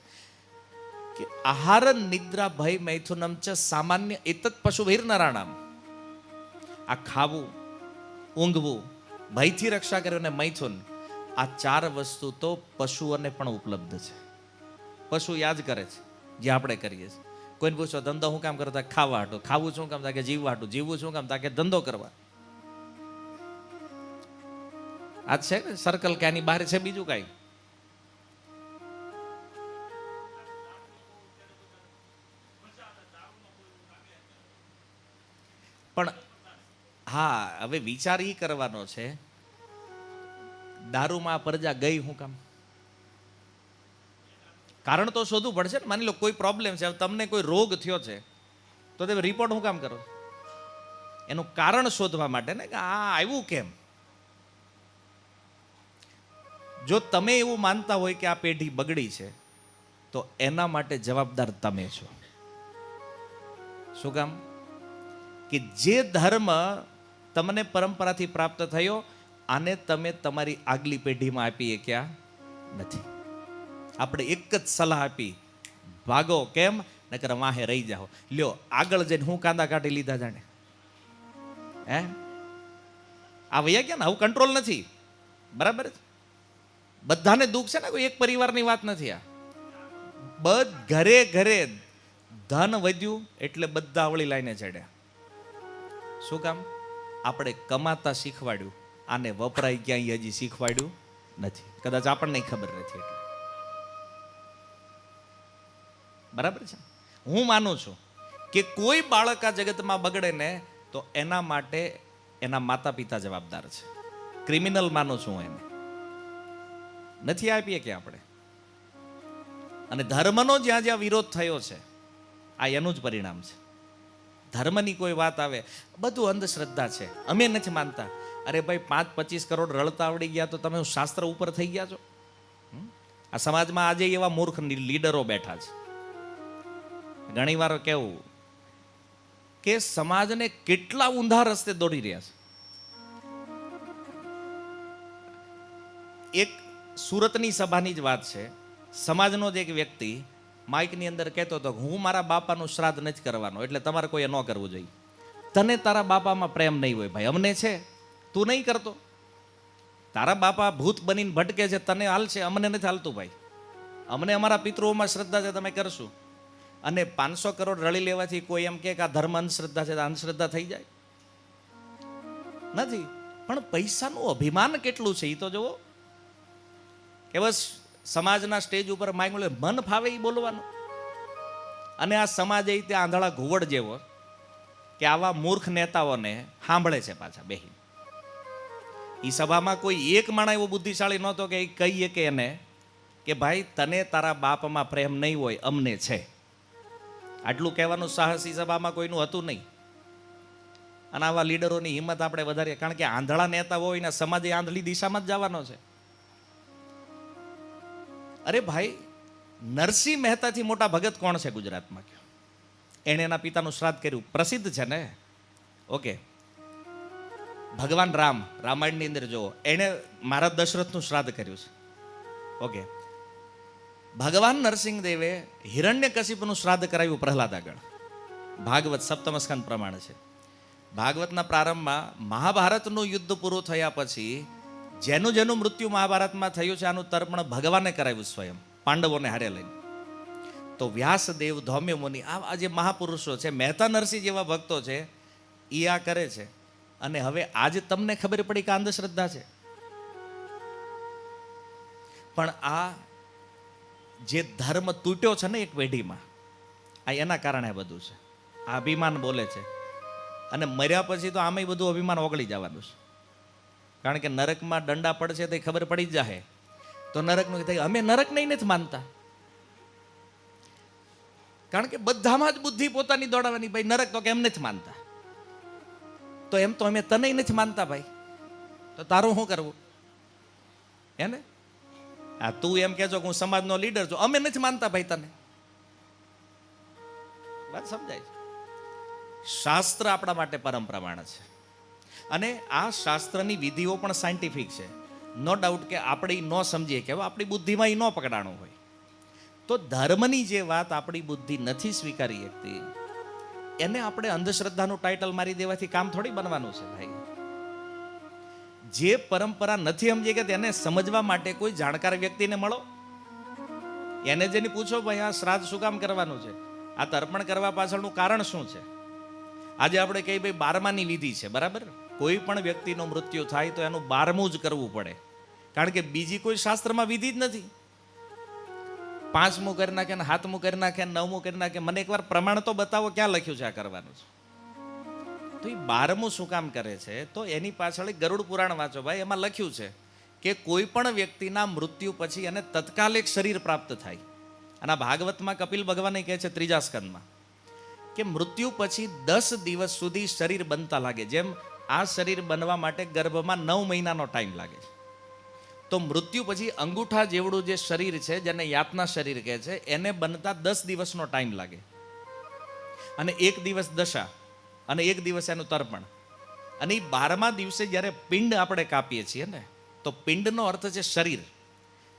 કે આહાર નિદ્રા ભય મૈથુનમ ચ સામાન્ય એતત પશુભીર નરાણામ. આ ખાવું, ઊંઘવું, ભયથી રક્ષા કરે અને મૈથુન, આ 4 વસ્તુ તો પશુઓને પણ ઉપલબ્ધ છે. પશુ યાદ કરે છે જે આપણે કરીએ છીએ. કોઈને પૂછો ધંધો શું કામ કરતા? ખાવા હાટું. ખાવું શું કામ? કે જીવવા હાટું. જીવવું શું કામ? કે ધંધો કરવા. આ છે ને સર્કલ કે આની બહાર છે બીજું કાંઈ? પણ હા, હવે વિચાર એ કરવાનો છે, દારૂમાં પ્રજા ગઈ શું કામ? કારણ તો શોધવું પડશે ને. માની લો કોઈ પ્રોબ્લેમ છે, તમને કોઈ રોગ થયો છે, તો તમે રિપોર્ટ શું કામ કરો? એનું કારણ શોધવા માટે ને, કે આ આવ્યું કેમ. જો તમે એવું માનતા હોય કે આ પેઢી બગડી છે, તો એના માટે જવાબદાર તમે છો. શું કામ? કે જે ધર્મ તમને પરંપરાથી પ્રાપ્ત થયો, આને તમે તમારી આગલી પેઢીમાં આપી ક્યાં નથી. આપણે એક જ સલાહ આપી, ભાગો. કેમ? નકર વાહે રહી જાઓ. લ્યો આગળ જઈને હું કાંદા કાઢી લીધા જાણે. આ વૈયા ક્યાં ને, આવું કંટ્રોલ નથી. બરાબર છે? બધાને દુઃખ છે ને, કોઈ એક પરિવારની વાત નથી. આ ઘરે ઘરે ધન વધ્યું એટલે બધા અવળી લાઈને ચડ્યા. શું કામ? આપણે કમાતા શીખવાડ્યું, આને વપરાય ક્યાંય હજી શીખવાડ્યું નથી. કદાચ આપણને ખબર નથી. એટલે બરાબર છે. હું માનું છું કે કોઈ બાળક આ જગતમાં બગડે ને, તો એના માટે એના માતા પિતા જવાબદાર છે. ક્રિમિનલ માનું છું હું એને. નથી આપીએ કે આપણે. અને ધર્મનો જ્યાં જ્યાં વિરોધ થયો છે, આ એનું જ પરિણામ છે. ધર્મની કોઈ વાત આવે, બધું અંધશ્રદ્ધા છે, અમે નથી માનતા. અરે ભાઈ, 5-25 કરોડ રળતા આવડી ગયા તો તમે શાસ્ત્ર ઉપર થઈ ગયા છો? આ સમાજમાં આજે એવા મૂર્ખ લીડરો બેઠા છે. ઘણી વાર કેવું કે સમાજને કેટલા ઊંધા રસ્તે દોડી રહ્યા છે. એક સુરતની સભાની જ વાત છે. સમાજનો જ એક વ્યક્તિ માઇકની અંદર કહેતો હતો, હું મારા બાપાનું શ્રાદ્ધ નથી કરવાનો, એટલે તમારે કોઈએ ન કરવું જોઈએ. તને તારા બાપામાં પ્રેમ નહીં હોય ભાઈ, અમને છે, તું નહીં કરતો. તારા બાપા ભૂત બનીને ભટકે છે, તને હાલશે, અમને નથી હાલતું ભાઈ. અમને અમારા પિતૃઓમાં શ્રદ્ધા છે, તમે કરશું. અને 500 કરોડ રળી લેવાથી કોઈ એમ કે આ ધર્મ અંધશ્રદ્ધા છે, અંધશ્રદ્ધા થઈ જાય? નથી. પણ પૈસાનું અભિમાન કેટલું છે એ તો જુઓ. કે બસ સમાજના સ્ટેજ ઉપર માઇક મન ફાવે એ બોલવાનું. અને આ સમાજ એ ત્યાં આંધળા ઘુવડ જેવો કે આવા મૂર્ખ નેતાઓને સાંભળે છે પાછા બેહી. એ સભામાં કોઈ એક માણસ એવો બુદ્ધિશાળી નહોતો કે કહીએ કે એને કે ભાઈ તને તારા બાપમાં પ્રેમ નહીં હોય, અમને છે. આટલું કહેવાનું સાહસ એ સભામાં કોઈનું હતું નહીં. અને આવા લીડરોની હિંમત આપણે વધારીએ, કારણ કે આંધળા નેતા હોય ને સમાજ એ આંધળી દિશામાં જ જવાનો છે. અરે ભાઈ, નરસિંહ મહેતાથી મોટા ભગત કોણ છે ગુજરાતમાં? કયો. એણે એના પિતાનું શ્રાદ્ધ કર્યું, પ્રસિદ્ધ છે ને. ઓકે, ભગવાન રામ, રામાયણની અંદર જુઓ, એણે મહારાજ દશરથનું શ્રાદ્ધ કર્યું છે. ઓકે, ભગવાન નરસિંહ દેવે હિરણ્યકશિપુનું શ્રાદ્ધ કરાવ્યું પ્રહલાદ આગળ. ભાગવત સપ્તમ સ્કંદ પ્રમાણે છે. ભાગવતના પ્રારંભમાં મહાભારતનું યુદ્ધ પૂરું થયા પછી જેનું જેનું મૃત્યુ મહાભારતમાં થયું છે આનું તર્પણ ભગવાને કરાવ્યું સ્વયં, પાંડવોને હારે લઈને. તો વ્યાસદેવ, ધૌમ્ય મુનિ, આ જે મહાપુરુષો છે, મહેતા નરસિંહ જેવા ભક્તો છે, એ આ કરે છે. અને હવે આજે તમને ખબર પડી કે અંધશ્રદ્ધા છે. પણ આ જે ધર્મ તૂટ્યો છે ને એક પેઢીમાં, આ એના કારણે બધું છે. આ અભિમાન બોલે છે. અને મર્યા પછી તો આમાંય બધું અભિમાન ઓગળી જવાનું છે. કારણ કે નરકમાં દંડા પડશે તો ખબર પડી જ જાય. તો નરકનું થાય, અમે નરક નહીં નથી માનતા. કારણ કે બધામાં જ બુદ્ધિ પોતાની દોડાવવાની. ભાઈ નરક તો કે એમ નથી માનતા, તો એમ તો અમે તને નથી માનતા ભાઈ, તો તારું શું કરવું? હે ને? આ તું એમ કહેજો કે હું સમાજનો લીડર છું, અમે નથી માનતા ભાઈ તને. વાત સમજાય છે? શાસ્ત્ર આપણા માટે પરમ પ્રમાણ છે. અને આ શાસ્ત્રની વિધિઓ પણ સાયન્ટિફિક છે. નો ડાઉટ કે આપણે ન સમજીએ કે આપણી બુદ્ધિમાં એ ન પકડાણું હોય. તો ધર્મની જે વાત આપણી બુદ્ધિ નથી સ્વીકારી શકતી, એને આપણે અંધશ્રદ્ધાનું ટાઇટલ મારી દેવાથી કામ થોડી બનવાનું છે ભાઈ. જે પરંપરા નથી સમજી કે તેને સમજવા માટે કોઈ જાણકાર વ્યક્તિને મળો, એને જેને પૂછો ભાઈ આ શ્રાદ્ધ શું કામ કરવાનું છે, આ તર્પણ કરવા પાછળનું કારણ શું છે. આજે આપણે કહીએ ભાઈ 12માની વિધિ છે, બરાબર? કોઈ પણ વ્યક્તિનું મૃત્યુ થાય તો એનું 12મું જ કરવું પડે, કારણ કે બીજી કોઈ શાસ્ત્રમાં વિધિ જ નથી. 5મું કરી નાખે, 7મું કરી નાખે, 9મું કરી નાખે. મને એકવાર પ્રમાણ તો બતાવો ક્યાં લખ્યું છે આ કરવાનું છે. તો એ 12મું શું કામ કરે છે? તો એની પાછળ ગરુડ પુરાણ વાંચો ભાઈ, એમાં લખ્યું છે કે કોઈ પણ વ્યક્તિના મૃત્યુ પછી એને તત્કાલ એક શરીર પ્રાપ્ત થાય. અને ભાગવતમાં કપિલ ભગવાન કહે છે 3જા સ્કંદમાં કે મૃત્યુ પછી 10 દિવસ સુધી શરીર બનતા લાગે. જેમ આ શરીર બનવા માટે ગર્ભમાં 9 મહિનાનો ટાઈમ લાગે છે, તો મૃત્યુ પછી અંગૂઠા જેવડું જે શરીર છે, જેને યાતના શરીર કહે છે, એને બનતા 10 દિવસનો ટાઈમ લાગે. અને 1 દિવસ દશા, અને 1 દિવસ એનું તર્પણ. અને એ 12મા દિવસે જ્યારે પિંડ આપણે કાપીએ છીએ ને, તો પિંડનો અર્થ છે શરીર.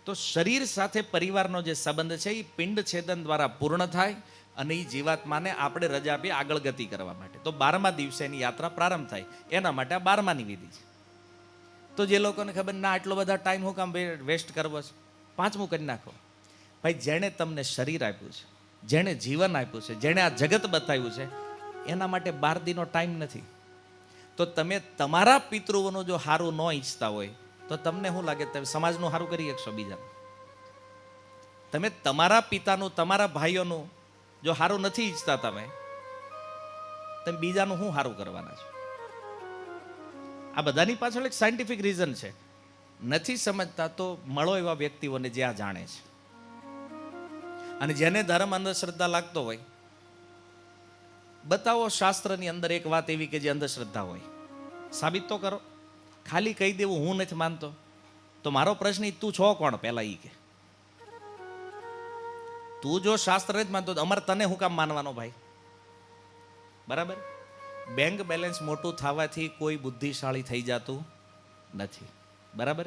તો શરીર સાથે પરિવારનો જે સંબંધ છે એ પિંડ છેદન દ્વારા પૂર્ણ થાય. અને એ જીવાત્માને આપણે રજા આપીએ આગળ ગતિ કરવા માટે. તો 12મા દિવસે એની યાત્રા પ્રારંભ થાય. એના માટે આ 12માની વિધિ છે. તો જે લોકોને ખબર ના આટલો બધા ટાઈમ હું કામ વેસ્ટ કરવો છે, 5મું કરી નાખો. ભાઈ, જેણે તમને શરીર આપ્યું છે, જેણે જીવન આપ્યું છે, જેણે આ જગત બતાવ્યું છે, એના માટે 12 દીનો ટાઈમ નથી. તો તમે તમારા પિતૃઓનું જો સારું ન ઈચ્છતા હોય તો તમને શું લાગે તમે સમાજનું સારું કરી શકશો? બીજાનું તમે તમારા પિતાનું, તમારા ભાઈઓનું જો સારું નથી ઈચ્છતા, તમે બીજાનું શું સારું કરવાના છો? આ બધાની પાછળ એક સાયન્ટિફિક રીઝન છે. નથી સમજતા તો મળો એવા વ્યક્તિઓને જે આ જાણે છે. અને જેને ધર્મ અંધશ્રદ્ધા લાગતો હોય, બતાવો શાસ્ત્રની અંદર એક વાત એવી કે જે અંધશ્રદ્ધા હોય, સાબિત તો કરો. ખાલી કહી દેવું હું નથી માનતો, તો મારો પ્રશ્ન તું છો કોણ પહેલા એ કે. તું જો શાસ્ત્ર જ માનતો, અમારે તને હું કામ માનવાનો ભાઈ? બરાબર? બેંક બેલેન્સ મોટું થવાથી કોઈ બુદ્ધિશાળી થઈ જતું નથી, બરાબર?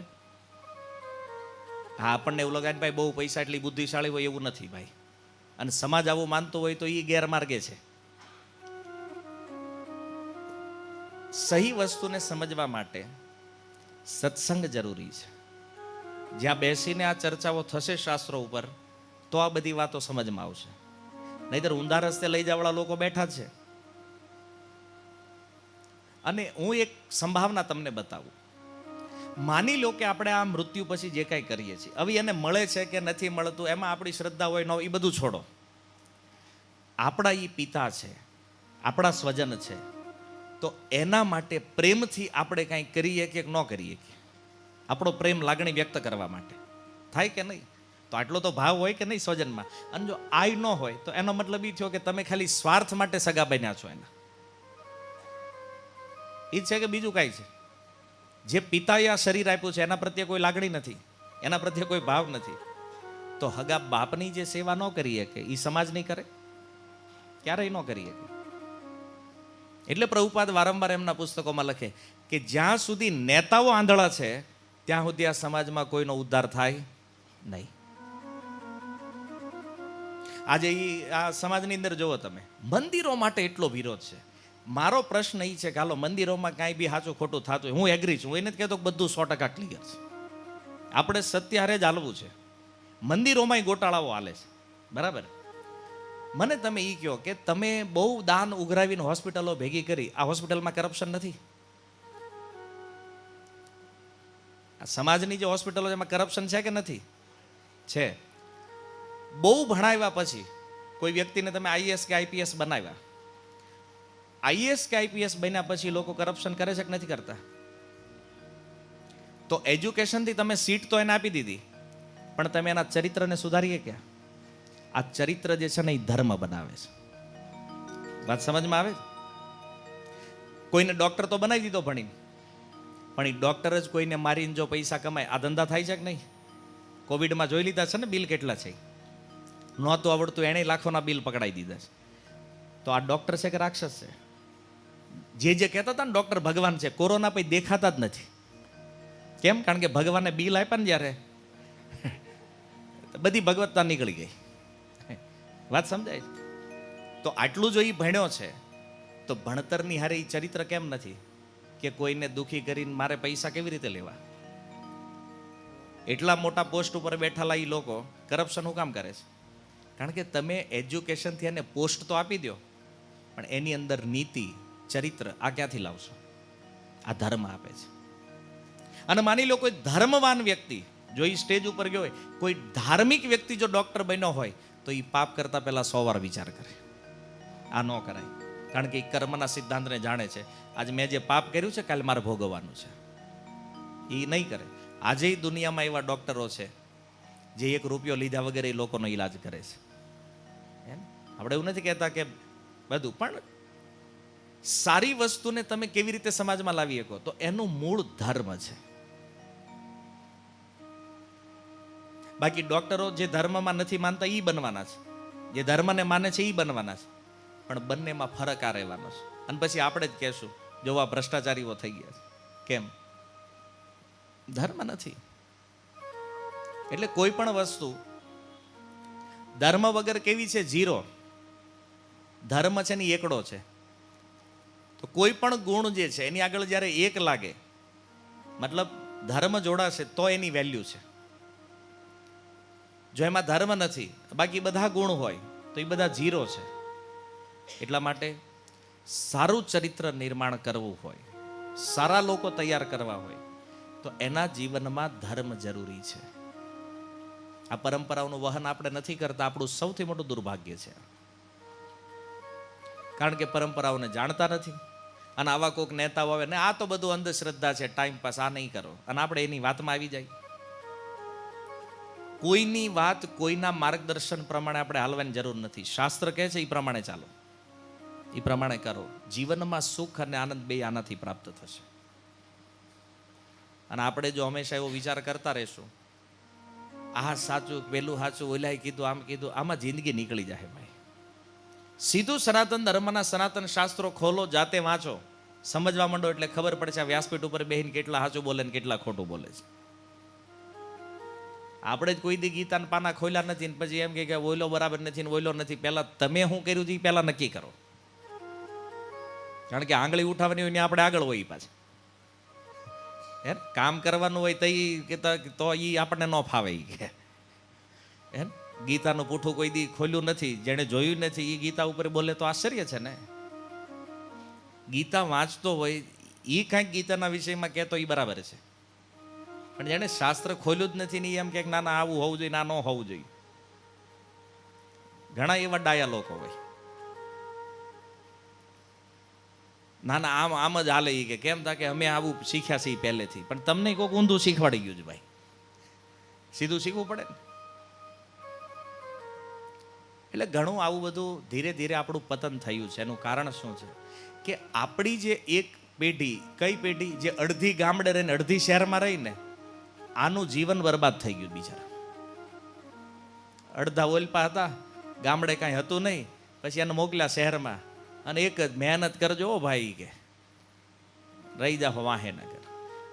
હા, આપણને એવું લાગે ભાઈ બહુ પૈસા એટલી બુદ્ધિશાળી હોય, એવું નથી ભાઈ. અને સમાજ આવું માનતો હોય તો એ ગેરમાર્ગે છે. સહી વસ્તુને સમજવા માટે સત્સંગ જરૂરી છે. જ્યાં બેસીને આ ચર્ચાઓ થશે શાસ્ત્રો ઉપર, તો આ બધી વાતો સમજમાં આવશે. નહીંતર ઊંધા રસ્તે લઈ જવાવાળા લોકો બેઠા છે. અને હું એક સંભાવના તમને બતાવું. માની લો કે આપણે આ મૃત્યુ પછી જે કાંઈ કરીએ છીએ, હવે એને મળે છે કે નથી મળતું એમાં આપણી શ્રદ્ધા હોય ન હોય એ બધું છોડો. આપણા એ પિતા છે, આપણા સ્વજન છે, તો એના માટે પ્રેમથી આપણે કાંઈ કરીએ કે ન કરીએ કે આપણો પ્રેમ લાગણી વ્યક્ત કરવા માટે થાય કે નહીં? તો આટલો તો ભાવ હોય કે નહીં સ્વજનમાં? અને જો આ ન હોય તો એનો મતલબ એ થયો કે તમે ખાલી સ્વાર્થ માટે સગા બન્યા છો એના. એ છે કે બીજું કાંઈ છે? જે પિતાએ આ શરીર આપ્યું છે એના પ્રત્યે કોઈ લાગણી નથી, એના પ્રત્યે કોઈ ભાવ નથી, તો હગા બાપની જે સેવા ન કરી શકે એ સમાજ નહીં કરે, ક્યારેય ન કરી શકે. એટલે પ્રભુપાદ વારંવાર એમના પુસ્તકોમાં લખે કે જ્યાં સુધી નેતાઓ આંધળા છે ત્યાં સુધી આ સમાજમાં કોઈનો ઉદ્ધાર થાય નહીં. આજે આ સમાજની અંદર જુઓ તમે, મંદિરો માટે એટલો વિરોધ છે. મારો પ્રશ્ન એ છે કે હાલો મંદિરોમાં કાંઈ બી સાચું ખોટું થતું હોય, હું એગ્રી છું, હું એ નથી કહેતો કે બધું 100% ક્લિયર છે. આપણે સત્ય હારે જ હાલવું છે. મંદિરોમાંય ગોટાળાઓ હાલે છે, બરાબર. મને તમે એ કહો કે તમે બહુ દાન ઉઘરાવીને હોસ્પિટલો ભેગી કરી, આ હોસ્પિટલમાં કરપ્શન નથી? આ સમાજની જે હોસ્પિટલો એમાં કરપ્શન છે કે નથી? છે. બહુ ભણાવ્યા પછી કોઈ વ્યક્તિને તમે આઈએએસ કે આઈપીએસ બનાવ્યા, આઈએએસ કે આઈપીએસ બન્યા પછી લોકો કરપ્શન કરે છે કે નથી કરતા? તો એજ્યુકેશનથી તમે સીટ તો એને આપી દીધી, પણ તમે એના ચરિત્રને સુધારીએ ક્યાં? આ ચરિત્ર જે છે ને એ ધર્મ બનાવે છે. વાત સમજમાં આવે? કોઈને ડોક્ટર તો બનાવી દીધો ભણીને, પણ એ ડોક્ટર જ કોઈને મારીને જો પૈસા કમાય, આ ધંધા થાય છે કે નહીં? કોવિડમાં જોઈ લીધા છે ને બિલ કેટલા છે. નહોતું આવડતું એણે લાખોના બિલ પકડાઈ દીધા છે. તો આ ડોક્ટર છે કે રાક્ષસ છે? જે કહેતા હતા ને ડોક્ટર ભગવાન છે, કોરોના પછી દેખાતા જ નથી. કેમ? કારણ કે ભગવાને બિલ આપ્યા ને જ્યારે, બધી ભગવત્તા નીકળી ગઈ. વાત સમજાય? તો આટલું જો એ ભણ્યો છે તો ભણતરની હારે એ ચરિત્ર કેમ નથી કે કોઈને દુખી કરીને મારે પૈસા કેવી રીતે લેવા? એટલા મોટા પોસ્ટ ઉપર બેઠેલા એ લોકો કરપ્શન શું કામ કરે છે? કારણ કે તમે એજ્યુકેશનથી એને પોસ્ટ તો આપી દો, પણ એની અંદર નીતિ ચરિત્ર આ ક્યાંથી લાવશો? આ ધર્મ આપે છે. અને માની લો કોઈ ધર્મવાન વ્યક્તિ જો એ સ્ટેજ ઉપર ગયો હોય, કોઈ ધાર્મિક વ્યક્તિ જો ડોક્ટર બન્યો હોય તો એ પાપ કરતા પહેલા 100 વાર વિચાર કરે. આ ન કરાય, કારણ કે એ કર્મના સિદ્ધાંતને જાણે છે. આજે મેં જે પાપ કર્યું છે કાલે મારે ભોગવવાનું છે, એ નહીં કરે. આજે દુનિયામાં એવા ડોક્ટરો છે જે 1 રૂપિયો લીધા વગર એ લોકોનો ઈલાજ કરે છે. આપણે એવું નથી કહેતા કે બધું, પણ સારી વસ્તુને તમે કેવી રીતે સમાજમાં લાવી શકો? તો એનું મૂળ ધર્મ છે. બાકી ડોક્ટરો જે ધર્મમાં નથી માનતા એ બનવાના છે, જે ધર્મને માને છે એ બનવાના છે, પણ બંનેમાં ફરક આ રહેવાનો છે. અને પછી આપણે જ કહેશું જો આ ભ્રષ્ટાચારીઓ થઈ ગયા છે. કેમ? ધર્મ નથી. એટલે કોઈ પણ વસ્તુ ધર્મ વગર કેવી છે? 0. ધર્મ છે ને એકડો છે. તો કોઈ પણ ગુણ જે છે એની આગળ જ્યારે 1 લાગે, મતલબ ધર્મ જોડાશે તો એની વેલ્યુ છે. જો એમાં ધર્મ નથી, બાકી બધા ગુણ હોય તો એ બધા 0 છે. એટલા માટે સારું ચરિત્ર નિર્માણ કરવું હોય, સારા લોકો તૈયાર કરવા હોય તો એના જીવનમાં ધર્મ જરૂરી છે. આ પરંપરાઓનું વહન આપણે નથી કરતા, આપણું સૌથી મોટું દુર્ભાગ્ય છે. કારણ કે પરંપરાઓને જાણતા નથી. અને આવા કોઈક નેતાઓ આવે ને આ તો બધું અંધશ્રદ્ધા છે, ટાઈમ પાસ, આ નહીં કરો, અને આપણે એની વાતમાં આવી જાય. કોઈની વાત, કોઈના માર્ગદર્શન પ્રમાણે આપણે હાલવાની જરૂર નથી. શાસ્ત્ર કહે છે એ પ્રમાણે ચાલો, એ પ્રમાણે કરો. જીવનમાં સુખ અને આનંદ બે આનાથી પ્રાપ્ત થશે. અને આપણે જો હંમેશા એવો વિચાર કરતા રહેશું, આ સાચું, પેલું સાચું, ઓલાએ કીધું, આમ કીધું, આમાં જિંદગી નીકળી જાય ભાઈ. સીધું સનાતન ધર્મના સનાતન શાસ્ત્રો ખોલો, જાતે વાંચો, સમજવા માંડો એટલે ખબર પડે છે આ વ્યાસપીઠ ઉપર બેહીને કેટલા સાચું બોલે ને કેટલા ખોટું બોલે છે. આપણે જ કોઈ દી ગીતાના પાના ખોલ્યા નથી ને પછી એમ કે ઓઈલો બરાબર નથી ને ઓઈલો નથી. પહેલા તમે શું કર્યું છે એ પહેલા નક્કી કરો. કારણ કે આંગળી ઉઠાવવાની હોય ને આપણે આગળ હોય પાછા. કામ કરવાનું હોય તો એ આપણને ન ફાવે. ગીતાનું પૂઠું કોઈ દી ખોલ્યું નથી, જેણે જોયું નથી એ ગીતા ઉપર બોલે તો આશ્ચર્ય છે ને. ગીતા વાંચતો હોય એ કાંઈક ગીતાના વિષયમાં કહેતો એ બરાબર છે, પણ જેણે શાસ્ત્ર ખોલ્યું જ નથી ને એમ કે ના ના આવું હોવું જોઈએ, ના ન હોવું જોઈએ. ઘણા એવા ડાયા લોકો હોય, ના ના આમ આમ જ હાલે. કે કેમ થાય કે અમે આવું શીખ્યા છીએ પહેલેથી, પણ તમને કોઈક ઊંધું શીખવાડી ગયું છે ભાઈ, સીધું શીખવું પડે ને. એટલે ઘણું આવું બધું ધીરે ધીરે આપણું પતન થયું છે. એનું કારણ શું છે કે આપણી જે એક પેઢી, કઈ પેઢી, જે અડધી ગામડે રહીને અડધી શહેરમાં રહીને આનું જીવન બરબાદ થઈ ગયું બિચારા. અડધા ઓલપા હતા, ગામડે કાંઈ હતું નહીં, પછી એને મોકલ્યા શહેરમાં અને એક જ મહેનત કરજો ભાઈ કે રહી જાઓ વાહે ન કર.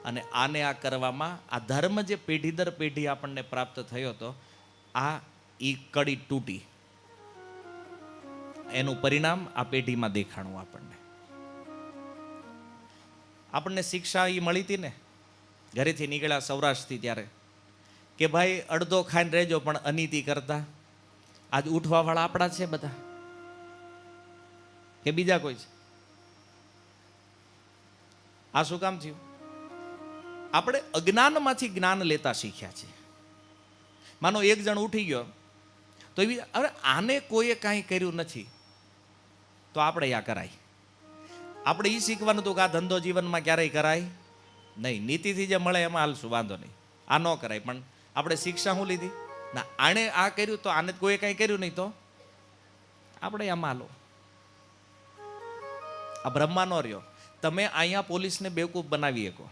અને આને આ કરવામાં આ ધર્મ જે પેઢી દર પેઢી આપણને પ્રાપ્ત થયો હતો, આ ઈ કડી તૂટી. એનું પરિણામ આ પેઢીમાં દેખાણું. આપણને શિક્ષા એ મળી હતી ને ઘરેથી નીકળ્યા સૌરાષ્ટ્રથી ત્યારે, કે ભાઈ અડધો ખાઈને રહેજો પણ અનીતિ કરતા. આજ ઉઠવાવાળા આપણા છે બધા કે બીજા કોઈ છે? આ શું કામ થયું? આપણે અજ્ઞાનમાંથી જ્ઞાન લેતા શીખ્યા છે. માનો એક જણ ઉઠી ગયો તો એવી, હવે આને કોઈએ કાંઈ કર્યું નથી તો આપણે યા કરાય. આપણે એ શીખવાનું હતું કે આ ધંધો જીવનમાં ક્યારેય કરાય નહીં, નીતિથી જે મળે એમાં હાલશું, વાંધો નહીં, આ ન કરાય. પણ આપણે શિક્ષા શું લીધી? ના, આણે આ કર્યું તો આને કોઈ કાંઈ કર્યું નહીં તો આપણે આમાં હાલો. આ બ્રહ્મા નો રહ્યો. તમે અહીંયા પોલીસને બેવકૂફ બનાવી શકો,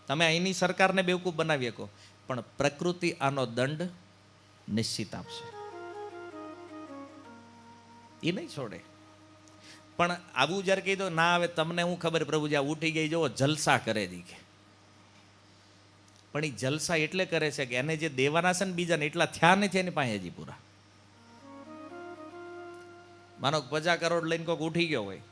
તમે અહીંની સરકારને બેવકૂફ બનાવી શકો, પણ પ્રકૃતિ આનો દંડ નિશ્ચિત આપશે, એ નહીં છોડે. પણ આવું જ્યારે કહી દો, ના હવે તમને હું ખબર પ્રભુજી આ ઉઠી ગઈ જુઓ જલસા કરે છે કે, પણ એ જલસા એટલે કરે છે કે એને જે દેવાના છે ને બીજાને એટલા થયા નથી એની પાસે હજી પૂરા. માનો 50 કરોડ લઈને કોઈક ઉઠી ગયો હોય,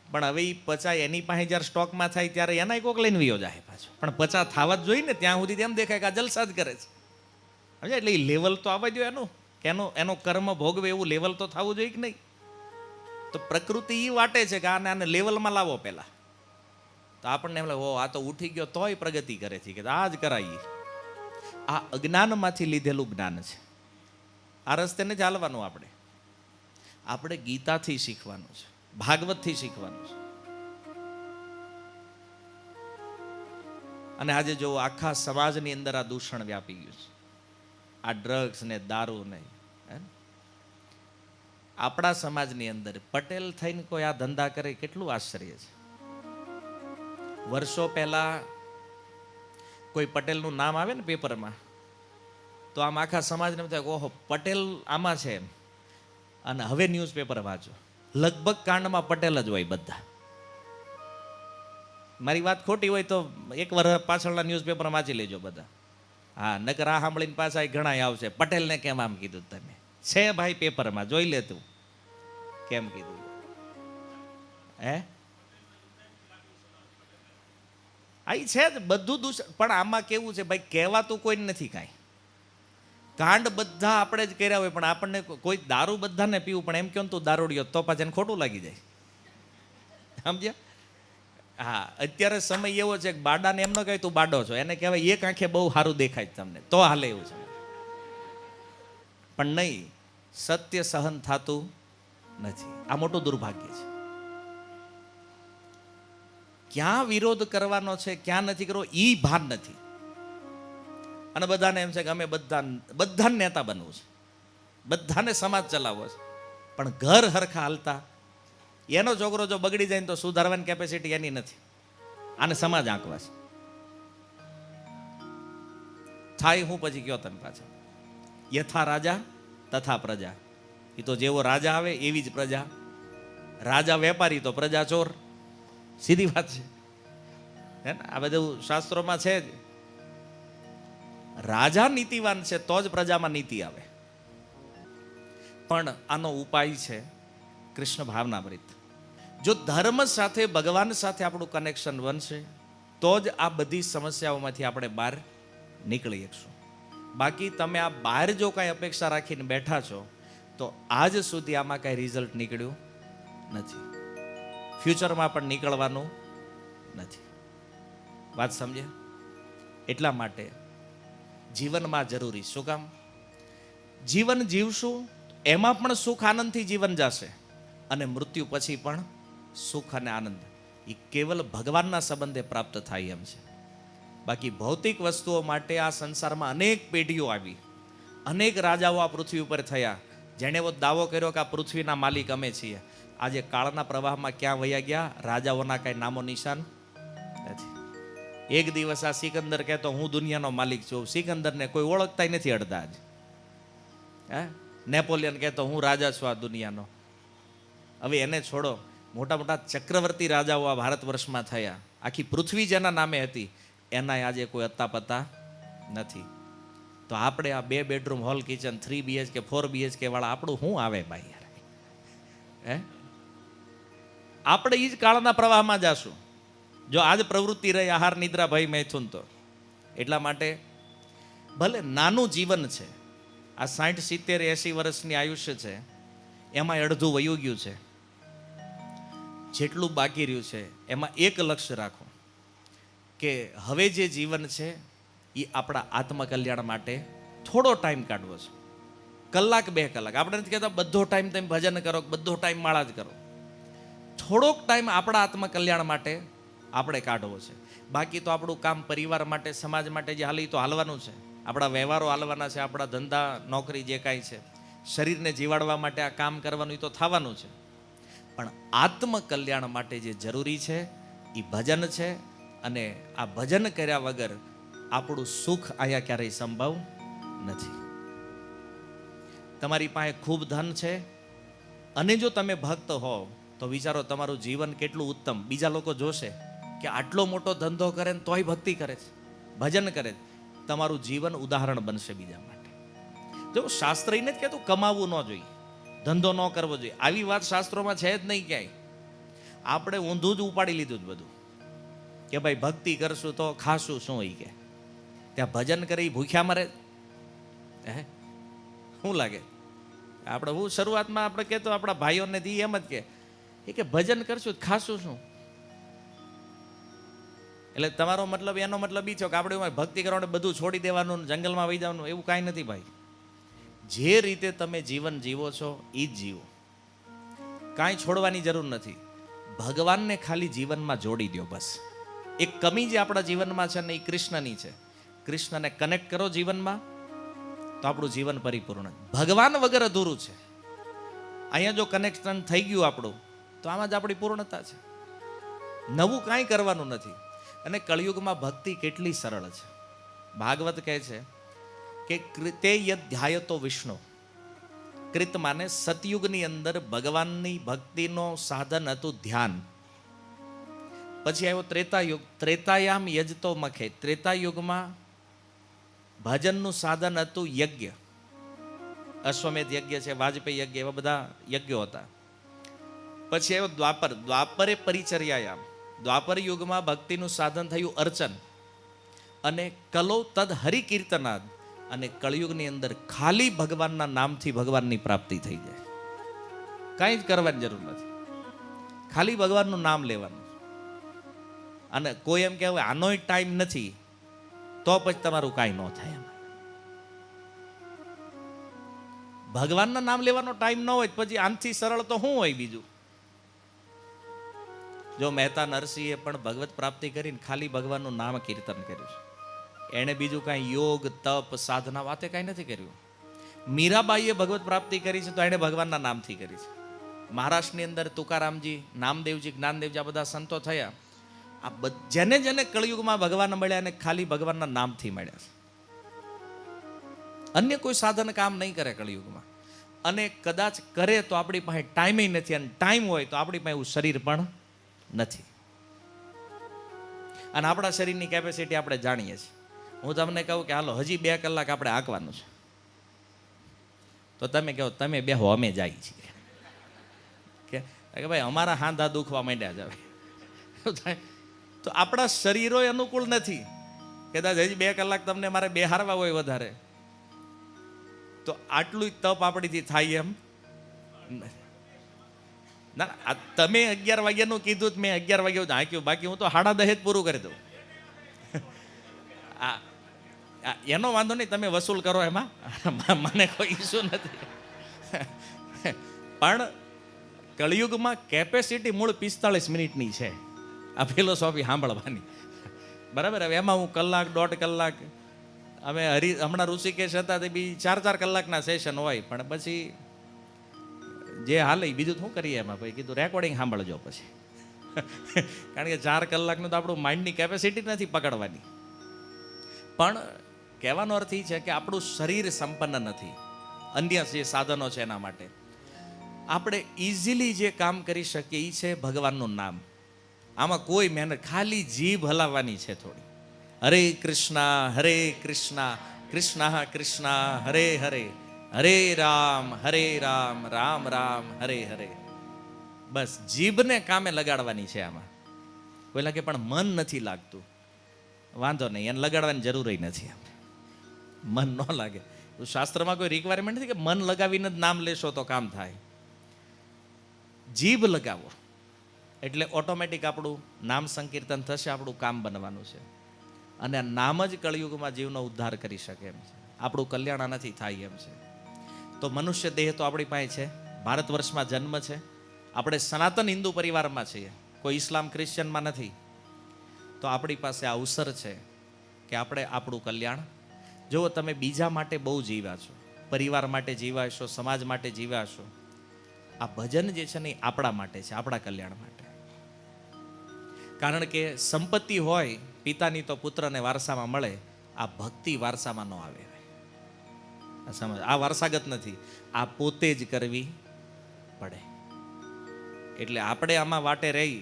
પણ હવે એ 50 એની પાસે જ્યારે સ્ટોકમાં થાય ત્યારે એના કોઈક લઈને વયો જાય પાછો, પણ 50 થવા જ જોઈએ ને. ત્યાં સુધી તેમ દેખાય કે આ જલસા જ કરે છે. સમજે? એટલે એ લેવલ તો આવવા જોઈએ એનું, કે એનો કર્મ ભોગવે એવું લેવલ તો થવું જોઈએ કે નહીં. તો પ્રકૃતિ એ વાટે છે કે આને લેવલમાં લાવો પહેલા, તો આપણને એમ લાગે ઓ આ તો ઉઠી ગયો તોય પ્રગતિ કરે છે, કે આ જ કરાવીએ. આ અજ્ઞાનમાંથી લીધેલું જ્ઞાન છે. આ રસ્તે ને ચાલવાનું. આપણે ગીતાથી શીખવાનું છે, ભાગવતથી શીખવાનું છે. અને આજે જો આખા સમાજની અંદર આ દૂષણ વ્યાપી ગયું છે, આ ડ્રગ્સ ને દારૂ ને. આપણા સમાજની અંદર પટેલ થઈને કોઈ આ ધંધા કરે કેટલું આશ્ચર્ય છે. વર્ષો પહેલા કોઈ પટેલનું નામ આવે ને પેપરમાં તો આમ આખા સમાજને એમ થાય ઓહો પટેલ આમાં છે એમ. અને હવે ન્યૂઝપેપર વાંચો, લગભગ કાંડમાં પટેલ જ હોય બધા. મારી વાત ખોટી હોય તો એક વર્ષ પાછળના ન્યૂઝપેપર વાંચી લેજો બધા. હા, નકર આ સાંભળીને પાછા ઘણા આવશે પટેલને કેમ આમ કીધું? તમે છે ભાઈ પેપરમાં જોઈ લે તું કેમ કીધું. હે આ છે જ બધું દૂષણ. પણ આમાં કેવું છે ભાઈ, કહેવાતું કોઈ નથી કાંઈ. કાંડ બધા આપણે જ કર્યા હોય, પણ આપણને કોઈ દારૂ બધાને પીવું, પણ એમ કહો તું દારૂડિયો તો પાછળ ખોટું લાગી જાય. સમજ્યા? હા, અત્યારે સમય એવો છે કે બાડાને એમ ન કહે તું બાડો છો, એને કહેવાય એક આંખે બહુ સારું દેખાય તમને તો હાલે એવું છે. પણ નહીં, સત્ય સહન થતું નથી. આ મોટું દુર્ભાગ્ય છે. ક્યાં વિરોધ કરવાનો છે ક્યાં નથી કરવો એ ભાન નથી. અને બધાને એમ છે કે અમે બધાને નેતા બનવું છે, બધાને સમાજ ચલાવવો છે, પણ ઘર હરખા હાલતા એનો છોકરો જો બગડી જાય ને તો સુધારવાની કેપેસિટી એની નથી. આને સમાજ આંકવા છે. થાય હું પછી કયો તમે પાછા, યથા રાજા તથા પ્રજા. એ તો જેવો રાજા આવે એવી જ પ્રજા. રાજા વેપારી તો પ્રજા ચોર. સીધી વાત છે હે ને? આ બધું શાસ્ત્રોમાં છે જ. રાજા નીતિવાન છે તો જ પ્રજામાં નીતિ આવે. પણ આનો ઉપાય છે કૃષ્ણ ભાવનામૃત. જો ધર્મ સાથે ભગવાન સાથે આપણું કનેક્શન બનશે તો જ આ બધી સમસ્યાઓમાંથી આપણે બહાર નીકળી શકશું. બાકી તમે આ બહાર જો કાંઈ અપેક્ષા રાખીને બેઠા છો તો આજ સુધી આમાં કાંઈ રિઝલ્ટ નીકળ્યું નથી, ફ્યુચરમાં પણ નીકળવાનું નથી. વાત સમજે? એટલા માટે જીવનમાં જરૂરી. શું કામ? જીવન જીવશું એમાં પણ સુખ આનંદથી જીવન જશે, અને મૃત્યુ પછી પણ સુખ અને આનંદ એ કેવલ ભગવાનના સંબંધે પ્રાપ્ત થાય એમ છે. બાકી ભૌતિક વસ્તુઓ માટે આ સંસારમાં અનેક પેઢીઓ આવી, અનેક રાજાઓ આ પૃથ્વી ઉપર થયા, જેણે એવો દાવો કર્યો કે આ પૃથ્વીના માલિક અમે છીએ. આજે કાળના પ્રવાહમાં ક્યાં વયા ગયા? રાજાઓના કાંઈ નામો નિશાન નથી. એક દિવસ આ સિકંદર કહેતો હું દુનિયાનો માલિક છું. સિકંદરને કોઈ ઓળખતા નથી અડધા જ. નેપોલિયન કહેતો હું રાજા છું આ દુનિયાનો. હવે એને છોડો, મોટા મોટા ચક્રવર્તી રાજાઓ આ ભારત વર્ષમાં થયા, આખી પૃથ્વી જેના નામે હતી એના આજે કોઈ અત્તા પત્તા નથી. તો આપણે આ 2 bedroom hall kitchen 3 BHK 4 BHK વાળા આપણું શું આવે ભાઈ યાર? આપણે એ જ કાળના પ્રવાહમાં જાશું જો આજ પ્રવૃત્તિ રહી આહાર નિદ્રા ભય મૈથુન તો. એટલા માટે ભલે નાનું જીવન છે, આ 60 70 80 વર્ષની આયુષ્ય છે, એમાં અડધું વયું ગયું છે. જેટલું બાકી રહ્યું છે એમાં એક લક્ષ્ય રાખો કે હવે જે જીવન છે એ આપણા આત્મકલ્યાણ માટે થોડો ટાઈમ કાઢવો છે. કલાક 2 કલાક. આપણે નથી કહેતા બધો ટાઈમ તમે ભજન કરો, બધો ટાઈમ માળા જ કરો. થોડોક ટાઈમ આપણા આત્મકલ્યાણ માટે આપણે કાઢવો છે. બાકી તો આપણું કામ પરિવાર માટે, સમાજ માટે જે હાલી તો હાલવાનું છે, આપણા વ્યવહારો હાલવાના છે, આપણા ધંધા નોકરી જે કાંઈ છે, શરીરને જીવાડવા માટે આ કામ કરવાનું એ તો થવાનું છે. પણ આત્મકલ્યાણ માટે જે જરૂરી છે એ ભજન છે, અને આ ભજન કર્યા વગર આપણું સુખ અહીંયા ક્યારેય સંભવ નથી. તમારી પાસે ખૂબ ધન છે અને જો તમે ભક્ત હો તો વિચારો તમારું જીવન કેટલું ઉત્તમ. બીજા લોકો જોશે કે આટલો મોટો ધંધો કરે ને તોય ભક્તિ કરે છે, ભજન કરે છે. તમારું જીવન ઉદાહરણ બનશે બીજા માટે. જો શાસ્ત્ર એને જ કહેતું કમાવવું ન જોઈએ, ધંધો ન કરવો જોઈએ, આવી વાત શાસ્ત્રોમાં છે જ નહીં ક્યાંય. આપણે ઊંધું જ ઉપાડી લીધું જ બધું કે ભાઈ ભક્તિ કરશું તો ખાશું શું? એ કે ત્યાં ભજન કરી ભૂખ્યા મરે. શું લાગે? આપણે હું શરૂઆતમાં આપણે કહેતો આપણા ભાઈઓને દી એમ જ કે ભજન કરશું ખાશું શું? એટલે તમારો મતલબ એનો મતલબ એ છે કે આપણે ભક્તિ કરવાનું બધું છોડી દેવાનું, જંગલમાં વહી જવાનું, એવું કાંઈ નથી ભાઈ. જે રીતે તમે જીવન જીવો છો એ જ જીવો, કાંઈ છોડવાની જરૂર નથી. ભગવાનને ખાલી જીવનમાં જોડી દો બસ. એક કમી જે આપણા જીવનમાં છે ને એ કૃષ્ણની છે. કૃષ્ણને કનેક્ટ કરો જીવનમાં તો આપણું જીવન પરિપૂર્ણ. ભગવાન વગર અધૂરું છે. અહીંયા જો કનેક્શન થઈ ગયું આપણું તો આમાં જ આપણી પૂર્ણતા છે. નવું કાંઈ કરવાનું નથી. અને કળિયુગમાં ભક્તિ કેટલી સરળ છે. ભાગવત કહે છે કે કૃતે યદ ધ્યાયતો વિષ્ણુ. કૃત માને સતયુગની અંદર ભગવાનની ભક્તિનો સાધન હતું ધ્યાન. પછી આવ્યો ત્રેતાયુગ. ત્રેતાયામ યજતો મખે. ત્રેતાયુગમાં ભજનનું સાધન હતું યજ્ઞ. અશ્વમેધ યજ્ઞ છે, વાજપેયી યજ્ઞ, એવા બધા યજ્ઞો હતા. પછી આવ્યો દ્વાપર. દ્વાપરે પરિચર્યાયામ. દ્વાપર યુગમાં ભક્તિનું સાધન થયું અર્ચન, અને કલો તદ હરિકીર્તનાદ. અને કળયુગની અંદર ખાલી ભગવાનના નામથી ભગવાનની પ્રાપ્તિ થઈ જાય. કાંઈ જ કરવાની જરૂર નથી, ખાલી ભગવાનનું નામ લેવાનું. અને કોઈ એમ કહેવાય આનોય ટાઈમ નથી તો પછી તમારું કાંઈ ન થાય. ભગવાનના નામ લેવાનો ટાઈમ ન હોય પછી આનથી સરળ તો શું હોય બીજું? જો મહેતા નરસિંહે પણ ભગવત પ્રાપ્તિ કરીને ખાલી ભગવાનનું નામ કીર્તન કર્યું છે. એણે બીજું કાંઈ યોગ તપ સાધના વાતે કાંઈ નથી કર્યું. મીરાબાઈએ ભગવત પ્રાપ્તિ કરી છે તો એણે ભગવાનના નામથી કરી છે. મહારાષ્ટ્રની અંદર તુકારામજી, નામદેવજી, જ્ઞાનદેવજી, આ બધા સંતો થયા. આ જેને જેને કળયુગમાં ભગવાન મળ્યા એને ખાલી ભગવાનના નામથી મળ્યા છે. અન્ય કોઈ સાધન કામ નહીં કરે કળયુગમાં. અને કદાચ કરે તો આપણી પાસે ટાઈમે નથી, અને ટાઈમ હોય તો આપણી પાસે એવું શરીર પણ નથી. અને આપણા શરીરની કેપેસિટી આપણે જાણીએ છીએ. હું તમને કહું કે હાલો હજી 2 કલાક આપણે આંકવાનું છે, તો તમે કહો તમે બેહો અમે જાય છીએ કે ભાઈ અમારા હાંધા દુખવા માંડ્યા જ હવે. તો આપણા શરીરો અનુકૂળ નથી. કદાચ હજી 2 કલાક તમને મારે બેહારવા હોય વધારે તો આટલું તપ આપણીથી થાય એમ ના. આ તમે 11 વાગ્યાનું કીધું તો મેં 11 વાગ્યા હાંક્યું, બાકી હું તો 10:30 જ પૂરું કરી દઉં. એનો વાંધો નહીં, તમે વસૂલ કરો એમાં, મને કોઈ ઇસ્યુ નથી. પણ કળિયુગમાં કેપેસિટી મૂળ 45 મિનિટની છે આ ફિલોસોફી સાંભળવાની, બરાબર. હવે એમાં હું કલાક 1.5 કલાક, અમે હમણાં ઋષિકેશ હતા તે બી 4-4 કલાકના સેશન હોય, પણ પછી જે હાલે બીજું શું કરીએ એમાં. ભાઈ કીધું રેકોર્ડિંગ સાંભળજો પછી, કારણ કે 4 કલાકનું તો આપણું માઇન્ડની કેપેસિટી નથી પકડવાની. પણ કહેવાનો અર્થ એ છે કે આપણું શરીર સંપન્ન નથી, અન્ય જે સાધનો છે એના માટે આપણે ઇઝીલી જે કામ કરી શકીએ એ છે ભગવાનનું નામ. આમાં કોઈ મહેનત, ખાલી જીભ હલાવવાની છે થોડી. હરે કૃષ્ણ કૃષ્ણ કૃષ્ણ હરે હરે, હરે રામ રામ રામ હરે હરે. બસ જીભને કામે લગાડવાની છે આમાં. કોઈ લાગે પણ મન નથી લાગતું, વાંધો નહીં, એને લગાડવાની જરૂર નથી. મન ન લાગે, શાસ્ત્રમાં કોઈ રિક્વાયરમેન્ટ નથી કે મન લગાવીને જ નામ લેશો તો કામ થાય. જીભ લગાવો એટલે ઓટોમેટિક આપણું નામ સંકીર્તન થશે, આપણું કામ બનવાનું છે. અને નામ જ કળિયુગમાં જીવનો ઉદ્ધાર કરી શકે એમ છે, આપણું કલ્યાણ આનાથી થાય એમ છે. તો મનુષ્ય દેહ તો આપણી પાસે છે, ભારત વર્ષમાં જન્મ છે, આપણે સનાતન હિન્દુ પરિવારમાં છીએ, કોઈ ઇસ્લામ ક્રિશ્ચનમાં નથી. તો આપણી પાસે આ અવસર છે કે આપણે આપણું કલ્યાણ. જો તમે બીજા માટે બહુ જીવ્યા છો, પરિવાર માટે જીવ્યા છો, સમાજ માટે જીવ્યા છો, આ ભજન જે છે ને એ આપણા માટે છે, આપણા કલ્યાણ માટે. કારણ કે સંપત્તિ હોય પિતાની તો પુત્રને વારસામાં મળે, આ ભક્તિ વારસામાં ન આવે. સમજ, આ વારસાગત નથી, આ પોતે જ કરવી પડે. એટલે આપણે આમાં વાટે રહી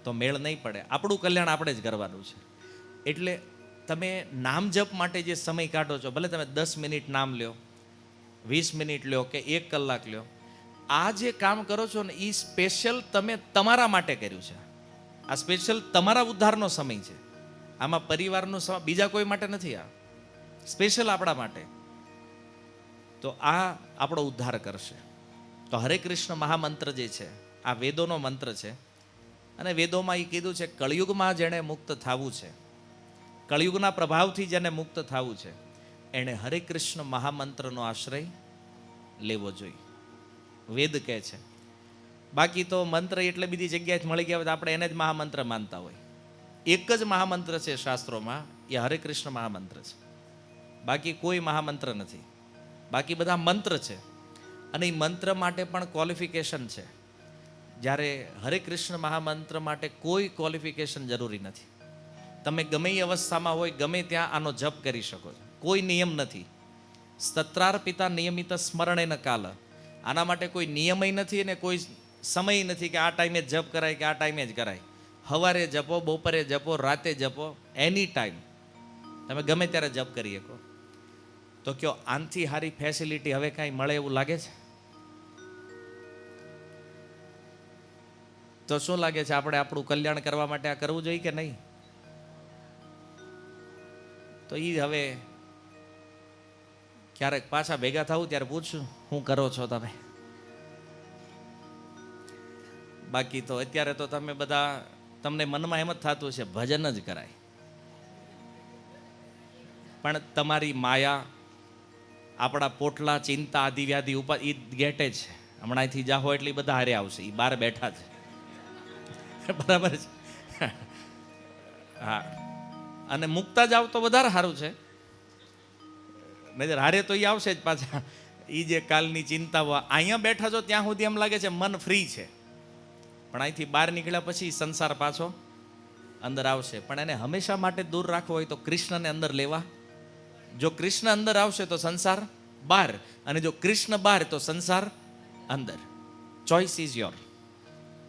તો મેળ નહીં પડે. આપણું કલ્યાણ આપણે જ કરવાનું છે. એટલે તમે નામ જપ માટે જે સમય કાઢો છો, ભલે તમે 10 મિનિટ નામ લ્યો, 20 મિનિટ લ્યો કે 1 કલાક લ્યો, આ જે કામ કરો છો ને એ સ્પેશિયલ તમે તમારા માટે કર્યું છે. આ સ્પેશિયલ તમારા ઉદ્ધારનો સમય છે. આમાં પરિવારનો સમય બીજા કોઈ માટે નથી, આ સ્પેશિયલ આપણા માટે. તો આ આપણો ઉદ્ધાર કરશે. તો હરે કૃષ્ણ મહામંત્ર જે છે આ વેદોનો મંત્ર છે. અને વેદોમાં એ કીધું છે કળિયુગમાં જેણે મુક્ત થવું છે, કળિયુગના પ્રભાવથી જેને મુક્ત થવું છે, એણે હરે કૃષ્ણ મહામંત્રનો આશ્રય લેવો જોઈએ, વેદ કહે છે. બાકી તો મંત્ર એટલે બીજી જગ્યાએ મળી ગયા હોય તો આપણે એને જ મહામંત્ર માનતા હોય. એક જ મહામંત્ર છે શાસ્ત્રોમાં, એ હરે કૃષ્ણ મહામંત્ર છે, બાકી કોઈ મહામંત્ર નથી. બાકી બધા મંત્ર છે. અને એ મંત્ર માટે પણ ક્વોલિફિકેશન છે. જ્યારે હરે કૃષ્ણ મહામંત્ર માટે કોઈ ક્વોલિફિકેશન જરૂરી નથી. તમે ગમે એ અવસ્થામાં હોય, ગમે ત્યાં આનો જપ કરી શકો છો, કોઈ નિયમ નથી. સ્તત્રાર્પિતા નિયમિત સ્મરણેન કાલ, આના માટે કોઈ નિયમય નથી અને કોઈ સમય નથી કે આ ટાઈમે જપ કરાય કે આ ટાઈમે જ કરાય. સવારે જપો, બપોરે જપો, રાતે જપો, એની ટાઈમ તમે ગમે ત્યારે જપ કરી શકો. તો કયો આનથી સારી ફેસિલિટી હવે કાંઈ મળે એવું લાગે છે? તો શું લાગે છે, આપણે આપણું કલ્યાણ કરવા માટે આ કરવું જોઈએ કે નહીં? તો એ હવે ક્યારેક પાછા ભેગા થવું ત્યારે પૂછશું શું કરો છો તમે. બાકી તો અત્યારે તો તમે બધા, તમને મનમાં એમ જ થતું હશે ભજન જ કરાય. પણ તમારી માયા, આપણા પોટલા, ચિંતા, આદિ વ્યાધિ ઉપર એ ગેટે જ છે. હમણાં અહીંથી જાહો એટલે બધા હારે આવશે, એ બહાર બેઠા છે. બરાબર છે? હા. અને મુકતા જાવ તો વધારે સારું છે, નહીતર હારે તો એ આવશે જ પાછા. એ જે કાલની ચિંતાઓ, અહીંયા બેઠા છો ત્યાં સુધી એમ લાગે છે મન ફ્રી છે, પણ અહીંથી બહાર નીકળ્યા પછી સંસાર પાછો અંદર આવશે. પણ એને હંમેશા માટે દૂર રાખવો હોય તો કૃષ્ણને અંદર લેવા. જો કૃષ્ણ અંદર આવશે તો સંસાર બહાર, અને જો કૃષ્ણ બહાર તો સંસાર અંદર. Choice is your.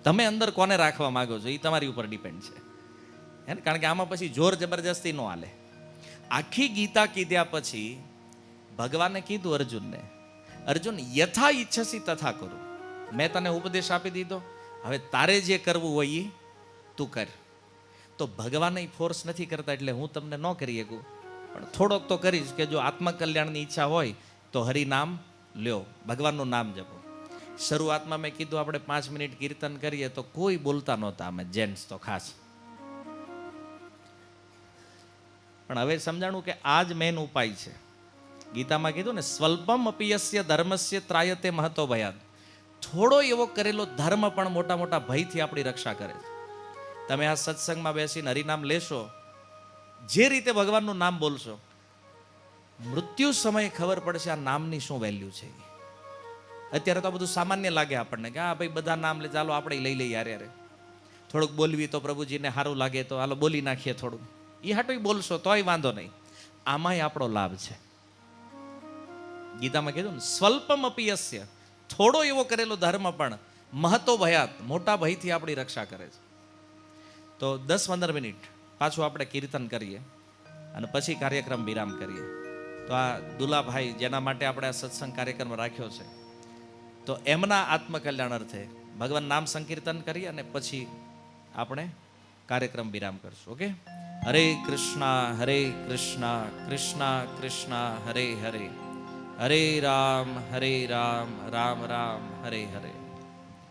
તમે અંદર કોને રાખવા માંગો છો એ તમારી ઉપર ડિપેન્ડ છે. હે, કારણ કે આમાં પછી જોર જબરજસ્તી ન હાલે. આખી ગીતા કીધા પછી ભગવાને કીધું અર્જુનને, અર્જુન યથા ઈચ્છસી તથા કરું. મેં તને ઉપદેશ આપી દીધો, હવે તારે જે કરવું હોય એ તું કર. તો ભગવાન ફોર્સ નથી કરતા એટલે હું તમને ન કરી શકું, પણ થોડોક તો કરીશ કે જો આત્મકલ્યાણની ઈચ્છા હોય તો હરિનામ લ્યો, ભગવાનનું નામ જપો. શરૂઆતમાં મેં કીધું આપણે 5 મિનિટ કીર્તન કરીએ તો કોઈ બોલતા નહોતા, અમે જેન્ટ્સ તો ખાસ. પણ હવે સમજાણું કે આ જ મેન ઉપાય છે. ગીતામાં કીધું ને, સ્વલ્પમ અપિયસ્ય ધર્મસ્ય ત્રાયતે મહતો ભયાદ. થોડો એવો કરેલો ધર્મ પણ મોટા મોટા ભયથી આપણી રક્ષા કરે છે. તમે આ સત્સંગમાં બેસીને હરિનામ લેશો, જે રીતે ભગવાનનું નામ બોલશો, મૃત્યુ સમયે ખબર પડશે આ નામની શું વેલ્યુ છે. અત્યારે તો આ બધું સામાન્ય લાગે આપણને કે હા ભાઈ બધા નામ લે, ચાલો આપણે લઈ લઈએ યારે. થોડુંક બોલવી તો પ્રભુજીને સારું લાગે તો હાલો બોલી નાખીએ થોડું, એ હાટું બોલશો તોય વાંધો નહીં. આમાંય આપણો લાભ છે. ગીતામાં કીધું ને, સ્વલ્પમ અપિયસ્ય, થોડો એવો કરેલો ધર્મ પણ મહતો ભયાત, મોટા ભયથી આપણી રક્ષા કરે છે. તો 10-15 મિનિટ પાછું આપણે કીર્તન કરીએ અને પછી કાર્યક્રમ વિરામ કરીએ. તો આ દુલાભાઈ જેના માટે આપણે આ સત્સંગ કાર્યક્રમ રાખ્યો છે, તો એમના આત્મકલ્યાણ અર્થે ભગવાન નામ સંકીર્તન કરી અને પછી આપણે કાર્યક્રમ વિરામ કરશું. ઓકે? હરે કૃષ્ણ કૃષ્ણ કૃષ્ણ હરે હરે, હરે રામ રામ રામ હરે હરે.